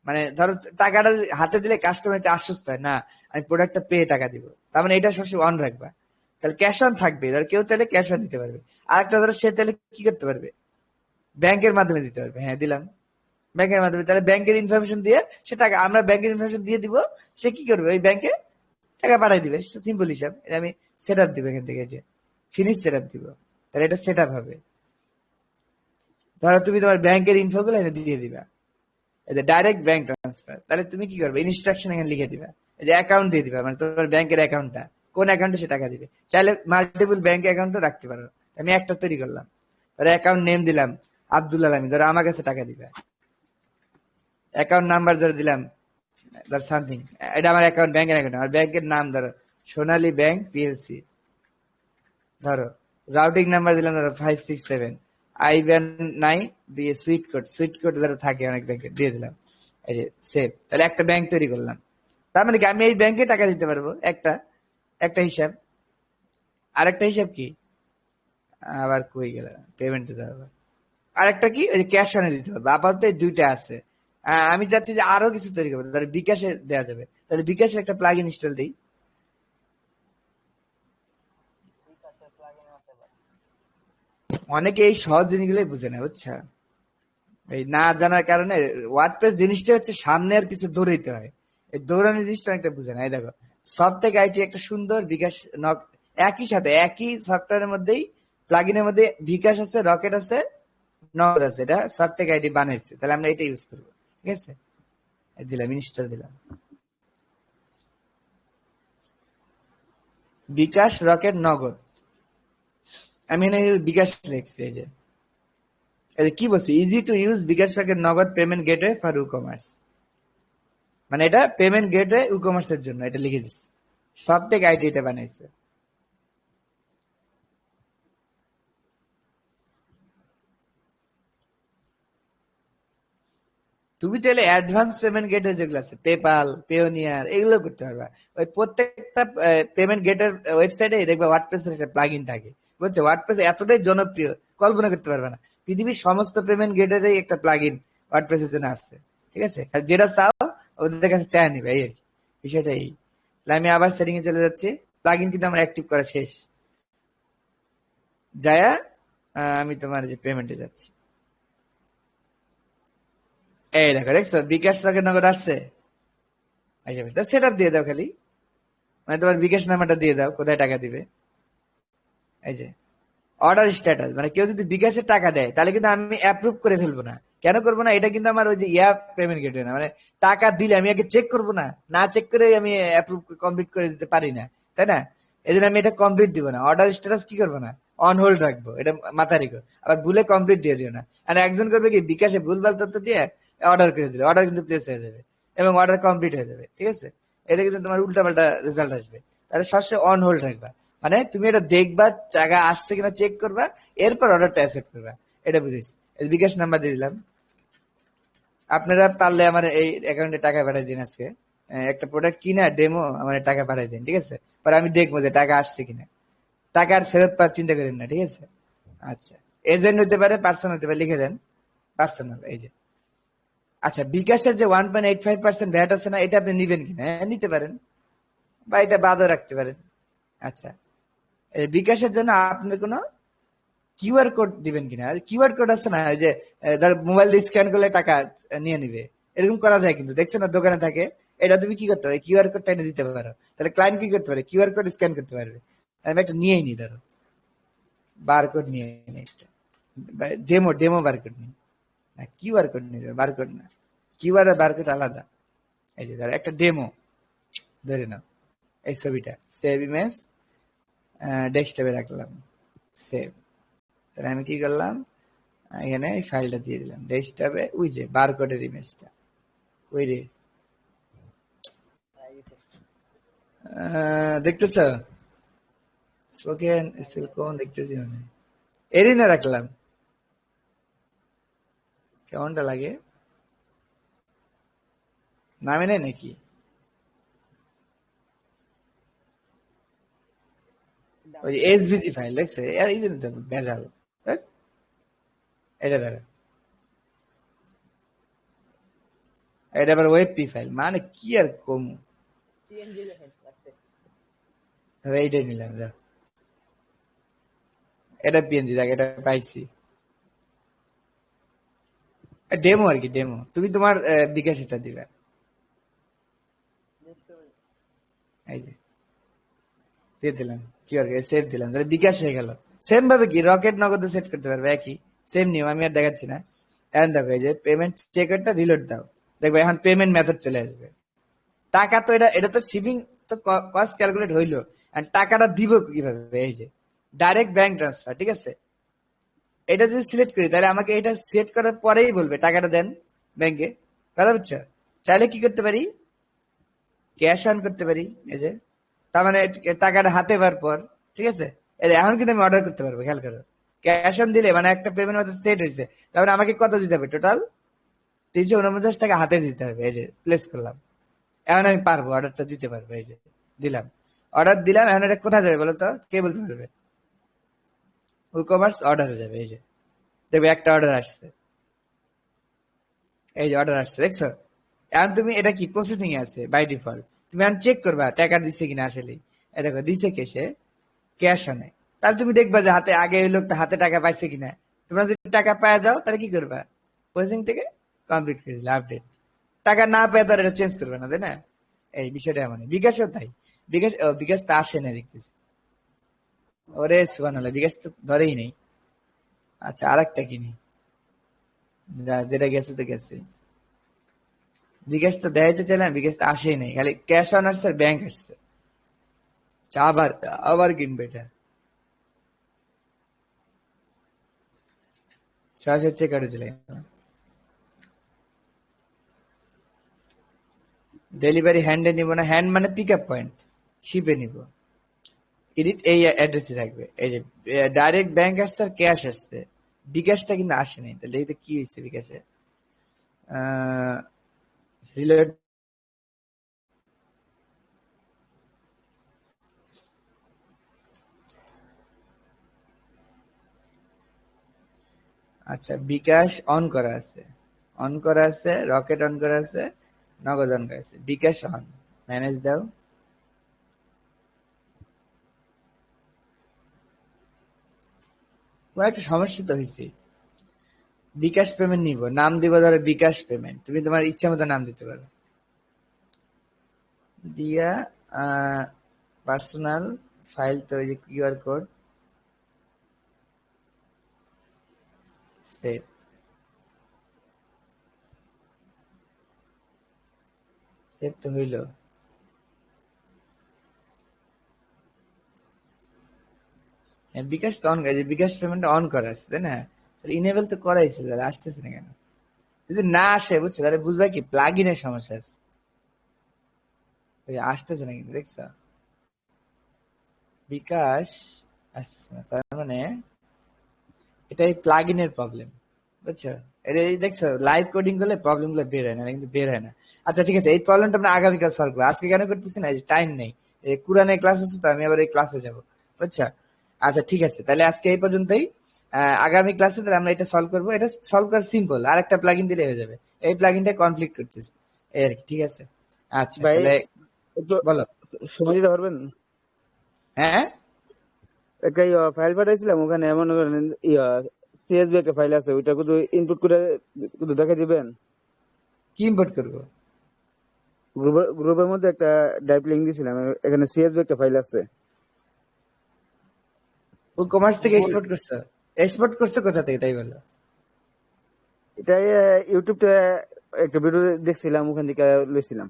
মানে ধরো টাকাটা হাতে দিলে কাস্টমার একটা আশ্বস্ত হয় না আমি প্রোডাক্টটা পেয়ে টাকা দিব, তার মানে এটা সবসময় অন রাখবা। তাহলে ক্যাশ অন থাকবে, ধর কেউ চাইলে ক্যাশ অন দিতে পারবে। আর একটা ধরো সে চাইলে কি করতে পারবে? ব্যাংকের মাধ্যমে দিতে পারবে। হ্যাঁ দিলাম ব্যাংকের মাধ্যমে, তাহলে ব্যাংকের ইনফরমেশন দিয়ে সে টাকা, আমরা ব্যাংকের ইনফরমেশন দিয়ে দিব, সে কি করবে ওই ব্যাংকে টাকা পাঠাই দিবে। সিম্পল হিসাব। আমি সেট আপ দিব এখান থেকে, যে ফিনিশ সেট আপ দিব, তাহলে এটা সেট আপ হবে। ধরো তুমি তোমার ব্যাংকের ইনফো গুলো এনে দিয়ে দিবা, এই যে ডাইরেক্ট ব্যাংক ট্রান্সফার, তাহলে তুমি কি করবে, ইনস্ট্রাকশন এখানে লিখে দিবা, এই যে অ্যাকাউন্ট দিয়ে দিবা, মানে তোমার ব্যাংকের অ্যাকাউন্টটা কোন অ্যাকাউন্টে সে টাকা দিবে। চাইলে মাল্টিপল ব্যাংক অ্যাকাউন্টও রাখতে পারো, আমি একটা তৈরি করলাম, ধরো অ্যাকাউন্ট নেম দিলাম আব্দুল আলমী, ধরো আমার কাছে টাকা দিবে। অ্যাকাউন্ট নাম্বার ধরো দিলাম ধর সামথিং, এটা আমার অ্যাকাউন্ট, ব্যাংকের অ্যাকাউন্ট, আমার ব্যাংকের নাম ধরো সোনালী ব্যাংক পিএলসি, ধরো রাউটিং নাম্বার দিলাম ধরো 567, আইব্যান নাই, দিয়ে সুইট কোড ধরো থাকে অনেক ব্যাংকে, দিয়ে দিলাম, এই যে সেভ, তাহলে একটা ব্যাংক তৈরি করলাম। তার মানে কি আমি এই ব্যাংকে টাকা দিতে পারবো, একটা একটা হিসাব। আরেকটা হিসাব কি, আবার কই গেল, পেমেন্টে যাবো, আরেকটা কি, ওই যে ক্যাশ অনে দিতে পারবো। আপাতত এই দুইটা আছে। আমি চাচ্ছি যে আরো কিছু তৈরি করবো, তাহলে বিকাশে দেওয়া যাবে, তাহলে বিকাশে একটা প্লাগ ইনস্টল দিই। অনেকে এই সহজ জিনিসগুলোই বুঝে না, বুঝছা, এই না জানার কারণে ওয়ার্ডপ্রেস জিনিসটা হচ্ছে সামনে আর পিছনে দৌড়াইতে হয়, এই দৌড়ানোর জিনিসটা অনেকটা বুঝে না। এই দেখো সফটটেক আইটি একটা সুন্দর বিকাশ একই সাথে একই সফটওয়্যারের মধ্যেই প্লাগইনের মধ্যে বিকাশ আছে, রকেট আছে, নগদ আছে, এটা সফটটেক আইটি বানাইছে, তাহলে আমরা এটা ইউজ করবো। ঠিক আছে, দিলাম ইনস্টল দিলাম, বিকাশ রকেট নগদ, আমি এখানে বিকাশ লিখছি, এই যে কি বলছি, easy to use bKash Rocket Nagad payment gateway for e commerce, মানে এটা পেমেন্ট গেটওয়ে ই কমার্সের জন্য এটা লিখে দিচ্ছি, সফটটেক আইটি এটা বানাইছে। তুমি চাইলে অ্যাডভান্স পেমেন্ট গেটওয়ে যেগুলো আছে, পেপাল, পেওনিয়ার, এগুলো করতে পারবা। ওই প্রত্যেকটা পেমেন্ট গেটের ওয়েবসাইটে দেখবা ওয়ার্ডপ্রেসের একটা প্লাগইন থাকে, বুঝছো, ওয়ার্ডপ্রেস এতটাই জনপ্রিয় কল্পনা করতে পারবে না, পৃথিবীর সমস্ত পেমেন্ট গেটেরই একটা প্লাগইন ওয়ার্ডপ্রেসের জন্য আছে। ঠিক আছে, আর যেটা চাও ওদের কাছে চায় নিবে, এই আর কি, বিষয়টা এই। তাহলে আমি আবার সেটিং এ চলে যাচ্ছি, প্লাগইন কিন্তু আমার অ্যাক্টিভ করা শেষ। যায়া আমি তোমার যে পেমেন্টে যাচ্ছি, এই দেখো, দেখছো বিকাশ রকেট নগদ আসছে, সেট আপ দিয়ে দাও খালি, মানে তোমার বিকাশ নাম্বারটা দিয়ে দাও, কোথায় টাকা দিবে, এই যে অর্ডার স্ট্যাটাস, মানে কেউ যদি বিকাশের টাকা দেয় তাহলে কিন্তু আমি অ্যাপ্রুভ করে ফেলবো না। কেন করবো না, এটা কিন্তু আমার ওই যে পেমেন্ট গেটওয়ে না, মানে টাকা দিলে আমি আগে চেক করবো না, না চেক করে আমি অ্যাপ্রুভ কমপ্লিট করে দিতে পারি না, তাই না, এই জন্য আমি এটা কমপ্লিট দিব না, অর্ডার স্ট্যাটাস কি করবো না, অন হোল্ড রাখবো, এটা মাথায় রেখো, আবার ভুলে কমপ্লিট দিয়ে দিও না। আর একজন করবে কি, বিকাশে ভুলভাল তথ্য দিয়ে অর্ডার করে দিলে অর্ডার কিন্তু প্লেস হয়ে যাবে এবং অর্ডার কমপ্লিট হয়ে যাবে। ঠিক আছে, এতে কিন্তু তোমার উল্টাপাল্টা রেজাল্ট আসবে, তাহলে সবসময় অন হোল্ড রাখবা, মানে তুমি এটা দেখবা টাকা আসছে কিনা চেক করবা, এরপর অর্ডারটা অ্যাকসেপ্ট করবা, এটা বুঝেছি। বিকাশ নাম্বার দিয়ে দিলাম, আপনারা পারলে আমার এই অ্যাকাউন্টে টাকা পাঠিয়ে দিন, আজকে একটা প্রোডাক্ট কিনা ডেমো আমার টাকা পাঠিয়ে দিন। ঠিক আছে, পরে আমি দেখবো যে টাকা আসছে কিনা, টাকা আর ফেরত পাওয়ার চিন্তা করেন না। ঠিক আছে, আচ্ছা, এজেন্ট হতে পারে, পার্সোনাল হতে পারে, লিখে দেন পার্সোনাল, এই যে। আচ্ছা, বিকাশের যে 1.85% ভ্যাট আছে না, এটা আপনি নিবেন কিনা, হ্যাঁ নিতে পারেন, বা এটা বাদও রাখতে পারেন। আচ্ছা, বিকাশের জন্য আপনার কোনো কিউআর কোড দিবেন কিনা, কিউআর কোড আছে না, ওই যে ধর মোবাইল দিয়ে স্ক্যান করলে টাকা নিয়ে নিবে, এরকম করা যায় কিন্তু, দেখছো না দোকানে থাকে, এটা তুমি কি করতে পারো, কিউআর কোডটা এনে দিতে পারো, তাহলে ক্লায়েন্ট কি করতে পারে, কিউআর কোড স্ক্যান করতে পারবে। আমি একটা নিয়েই নি, ধরো বারকোড নিয়ে নি, একটা ডেমো ডেমো বারকোড নিই, না কিউআর কোড নিয়ে বারকোড না, কিউআর আর বারকোড আলাদা। এই যে ধরো একটা ডেমো ধরে নাও, এই ছবিটা সেভ ইমেজ ডেস্কটপে রাখলাম, সেভ, তাহলে আমি কি করলাম, এখানে এই ফাইলটা দিয়ে দিলাম ডেস্কটপে, ওই যে বারকোডের ইমেজটা, ওই রে, দেখতেছ, স্পোকেন স্কিল কোন দেখতেছি আমি, এরই না রাখলাম, কেমনটা লাগে, নামে নেই নাকি, ওই এসভিজি ফাইল দেখছে, এই জন্য তো ভেজাল, এটা ধরো, এটা আবার ওয়েবপি ফাইল, মানে কি আর কম, পিএনজি দেখেন লাগছে। ধরো এইটাই নিলাম, এটা পিএনজি, দেখ এটা পাইছি, ডেমো আর কি, ডেমো, তুমি তোমার বিকাশ এটা দিবে, এই যে দিয়ে দিলাম, কি আর সেভ দিলাম, তাহলে বিকাশ হয়ে গেল। সেম ভাবে কি রকেট নগদে সেট করতে পারবে, একই সেম নিয়ম, আমি আর দেখাচ্ছি না। এখন দেখো এই যে পেমেন্ট চেকারটা রিলোড দাও, দেখবে এখন পেমেন্ট মেথড চলে আসবে। টাকা তো এটা তো শিপিং তো কস্ট ক্যালকুলেট হইলো, আর টাকাটা দিব কিভাবে? এই যে ডাইরেক্ট ব্যাংক ট্রান্সফার, ঠিক আছে? এটা যদি সিলেক্ট করি তাহলে আমাকে এটা সেট করার পরেই বলবে টাকাটা দেন ব্যাংকে, কথা বুঝছো? চাইলে কি করতে পারি, ক্যাশ অন করতে পারি, এই যে তার মানে টাকাটা হাতে পাওয়ার পর, ঠিক আছে, এখন কিন্তু আমি অর্ডার করতে পারবো, খেয়াল করো। ক্যাশ অন দিলে মানে একটা পেমেন্ট মেথড সেট হয়েছে, তারপরে আমাকে কত দিতে হবে? টোটাল 349 টাকা হাতে দিতে হবে। এই যে প্লেস করলাম, এখন আমি পারবো অর্ডারটা দিতে পারবো। এই যে দিলাম, অর্ডার দিলাম। এখন এটা কোথায় যাবে বলো তো, কে বলতে পারবে? ই কমার্স অর্ডারে যাবে। এই যে দেখবে একটা অর্ডার আসছে, এই যে অর্ডার আসছে, দেখছো? এখন তুমি এটা কি প্রসেসিং এ আছে বাই ডিফল্ট, তুমি এখন চেক করবা টাকা দিচ্ছে কিনা আসলে। এই দেখো দিছে কে, সে ক্যাশ অনে। তাহলে তুমি দেখবা যে হাতে আগে ওই লোকটা হাতে টাকা পাইছে কিনা। তোমরা যদি টাকা পাওয়া যাও তাহলে কি করবা, প্রসেসিং থেকে কমপ্লিট করে দিলে আপডেট। টাকা না পেয়ে তার এটা চেঞ্জ করবে না, তাই না? এই বিষয়টা এমন। বিকাশও তাই। বিকাশ তো আসে না দেখতেছি। ওরে সুবহানাল্লাহ, বিকাশ তো ধরেই নেই। আচ্ছা, আর একটা কিনি, যেটা গেছে তো গেছে। বিকাশ তো দেখাইতে চাইলাম, বিকাশ তো আসেই নাই, খালি ক্যাশ অন আসছে, ব্যাংক আসছে। আচ্ছা, আবার আবার কিনবে এটা, সরাসরি চেক আউটে চলে গেল। ডেলিভারি হ্যান্ডে নিব না, হ্যান্ড মানে পিক আপ পয়েন্ট, শিপে নিব। এডিট এই অ্যাড্রেসে থাকবে। এই যে ডাইরেক্ট ব্যাংক আসছে আর ক্যাশ আসছে, বিকাশটা কিন্তু আসেনি। তাহলে এটা কি হয়েছে বিকাশে? রিলেট, আচ্ছা বিকাশ অন করা আছে, অন করা আছে, রকেট অন করা আছে, নগদ অন করা আছে, বিকাশ অন। ম্যানেজ দাও। কোনো একটা সমস্যা তো হয়েছে। বিকাশ পেমেন্ট নিব, নাম দিব ধরো বিকাশ পেমেন্ট, তুমি তোমার ইচ্ছা মতো নাম দিতে পারো। দিয়া পার্সোনাল ফাইল, তো ওই যে কিউআর কোড সেভ, সেভ তো হইলো। হ্যাঁ, বিকাশ তো অন, বিকাশ পেমেন্ট অন করা আছে, তাই না? তাহলে ইনেবল তো করাই ছিল, তাহলে আসতেছে না কেন? যদি না আসে বুঝছো, তাহলে বুঝবা কি প্লাগ ইনের সমস্যা আছে। ওই যে আসতেছে না কিন্তু, দেখছো? বিকাশ আসতেছে না, তার মানে এটা এই প্লাগ ইনের প্রবলেম, বুঝছো? এটা এই দেখছো, লাইভ কোডিং করলে প্রবলেম গুলো বের হয় না, কিন্তু বের হয় না। আচ্ছা ঠিক আছে, এই প্রবলেমটা আমরা আগামীকাল সলভ করবো, আজকে কেন করতেছি না, টাইম নেই। এই কোরআনের ক্লাস আছে তো, আমি আবার এই ক্লাসে যাবো, বুঝছো? আচ্ছা ঠিক আছে, তাহলে আজকে এই পর্যন্তই। আগামী ক্লাসে তাহলে আমরা এটা সলভ করবো। এটা সলভ করা সিম্পল, আর একটা প্লাগইন দিলে হয়ে যাবে। এই প্লাগইনটা কনফ্লিক্ট করতেছে, এই আর কি, ঠিক আছে? আচ্ছা ভাই তাহলে একটু বলো। সময় দিতে পারবেন? হ্যাঁ, একটা ফাইল পাঠাইছিলাম, ওখানে এমন সিএসভি একটা ফাইল আছে, ওইটা শুধু ইনপুট করে শুধু দেখে দিবেন। কি ইম্পোর্ট করবো? গ্রুপের মধ্যে একটা ড্রাইভ লিংক দিয়েছিলাম, এখানে সিএসভি একটা ফাইল আছে। ও কমার্স থেকে এক্সপোর্ট করছো? এক্সপোর্ট করছো কোথা থেকে তাই বলো। এটা ইউটিউবটা একটা ভিডিও দেখছিলাম, ওখান থেকে লইছিলাম।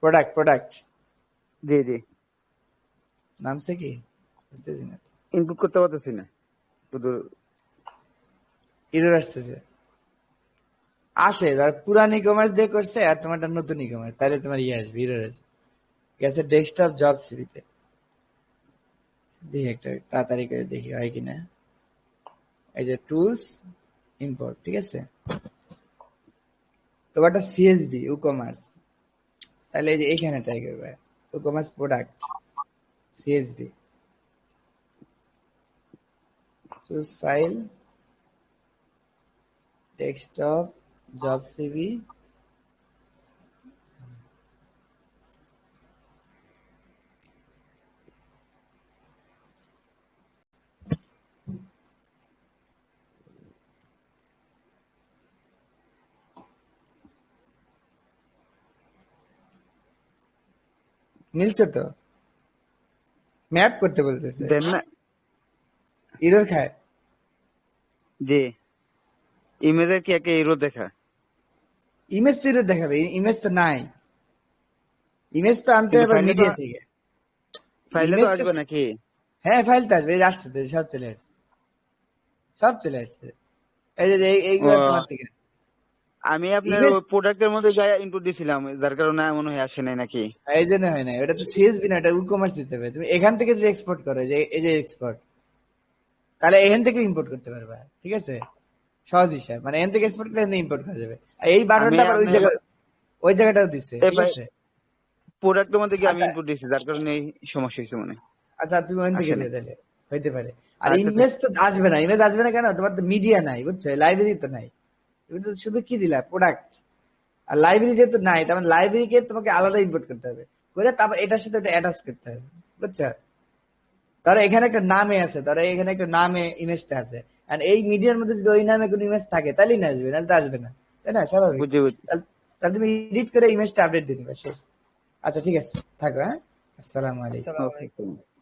প্রোডাক্ট প্রোডাক্ট জি জি। নামছে কি? বুঝতেছি না। ইনপুট করতে পারতেছি না, শুধু এরর আসতেছে। আসে ধর পুরান ই কমার্স দিয়ে করছে আর তোমারটা নতুন ই কমার্স, তাহলে তোমার ইয়ে আসবে, এরর আসবে। গেছে ডেস্কটপ জব সিভিতে, দেখি একটা তাড়াতাড়ি করে দেখি হয় কিনা। এই যে টুলস ইম্পোর্ট, ঠিক আছে? তোমারটা সিএসবি ই কমার্স, তাহলে এই যে এখানে ট্রাই করবে, e commerce product CSB, choose file, desktop job CV. মিলছে তো, ম্যাপ করতে বলতেছে, দেন না। এরর খায়। জি ইমেজের কি একটা এরর দেখা? ইমেজ তো এটা দেখাবে, ইমেজ তো নাই, ইমেজ তো আনতে কিন্তু হবে ফাইলে তো মিডিয়া থেকে। ফাইলে তো ইমেজটা, আসবে নাকি? হ্যাঁ ফাইল তো আসবে, এই যে আসছে তো, সব চলে আসছে, সব চলে আসছে, এই যে এইগুলো তোমার ও, থেকে। আমি আপনার ইমেজ ওই প্রোডাক্টের মধ্যে যা ইনপুট দিছিলাম, যার কারণে মনে হয় আসে নাই নাকি? এই জন্য হয় না, ওটা তো সিএসবি না, এটা ই কমার্স দিতে হবে। তুমি এখান থেকে যে এক্সপোর্ট করো, যে এই যে এক্সপোর্ট, তাহলে এখান থেকে ইম্পোর্ট করতে পারবা, ঠিক আছে? সহজ হিসাব, মানে এখান থেকে এক্সপোর্ট করে ইম্পোর্ট করা যাবে। আর এই আমি বাটনটা আবার ওই আপনার জায়গা, ওই জায়গাটাও দিছে, এই ঠিক আছে? প্রোডাক্টের মধ্যে গিয়ে আমি আচ্ছা, ইনপুট দিছি, যার কারণে এই সমস্যা হয়েছে মনে হয়। আচ্ছা তুমি ওখান থেকে আসে নাই। দিয়ে তাহলে হইতে পারে। আর আচ্ছা ইমেজ তো আসবে না, ইমেজ আসবে না কেন? তোমার তো মিডিয়া নাই, বুঝছো, লাইব্রেরি তো নাই। তুমি তো শুধু কি দিলা, প্রোডাক্ট। আর লাইব্রেরি যেহেতু নাই, তার মানে লাইব্রেরিকে তোমাকে আলাদা ইম্পোর্ট করতে হবে, করে তারপর এটার সাথে ওটা অ্যাটাচ করতে হবে, বুঝছো? ধরো এখানে একটা নামে আছে, ধরো এখানে একটা নামে ইমেজটা আছে, আর এই মিডিয়ার মধ্যে যদি ওই নামে কোনো ইমেজ থাকে তাহলেই না আসবে, নাহলে তো আসবে না, তাই না? স্বাভাবিক। বুঝছি বুঝছি। তাহলে তাহলে তুমি এডিট করে ইমেজটা আপডেট দিয়ে দিবে, শেষ। আচ্ছা ঠিক আছে, থাকো, হ্যাঁ। আসসালামু আলাইকুম। আসসালামু আলাইকুম। ওকে।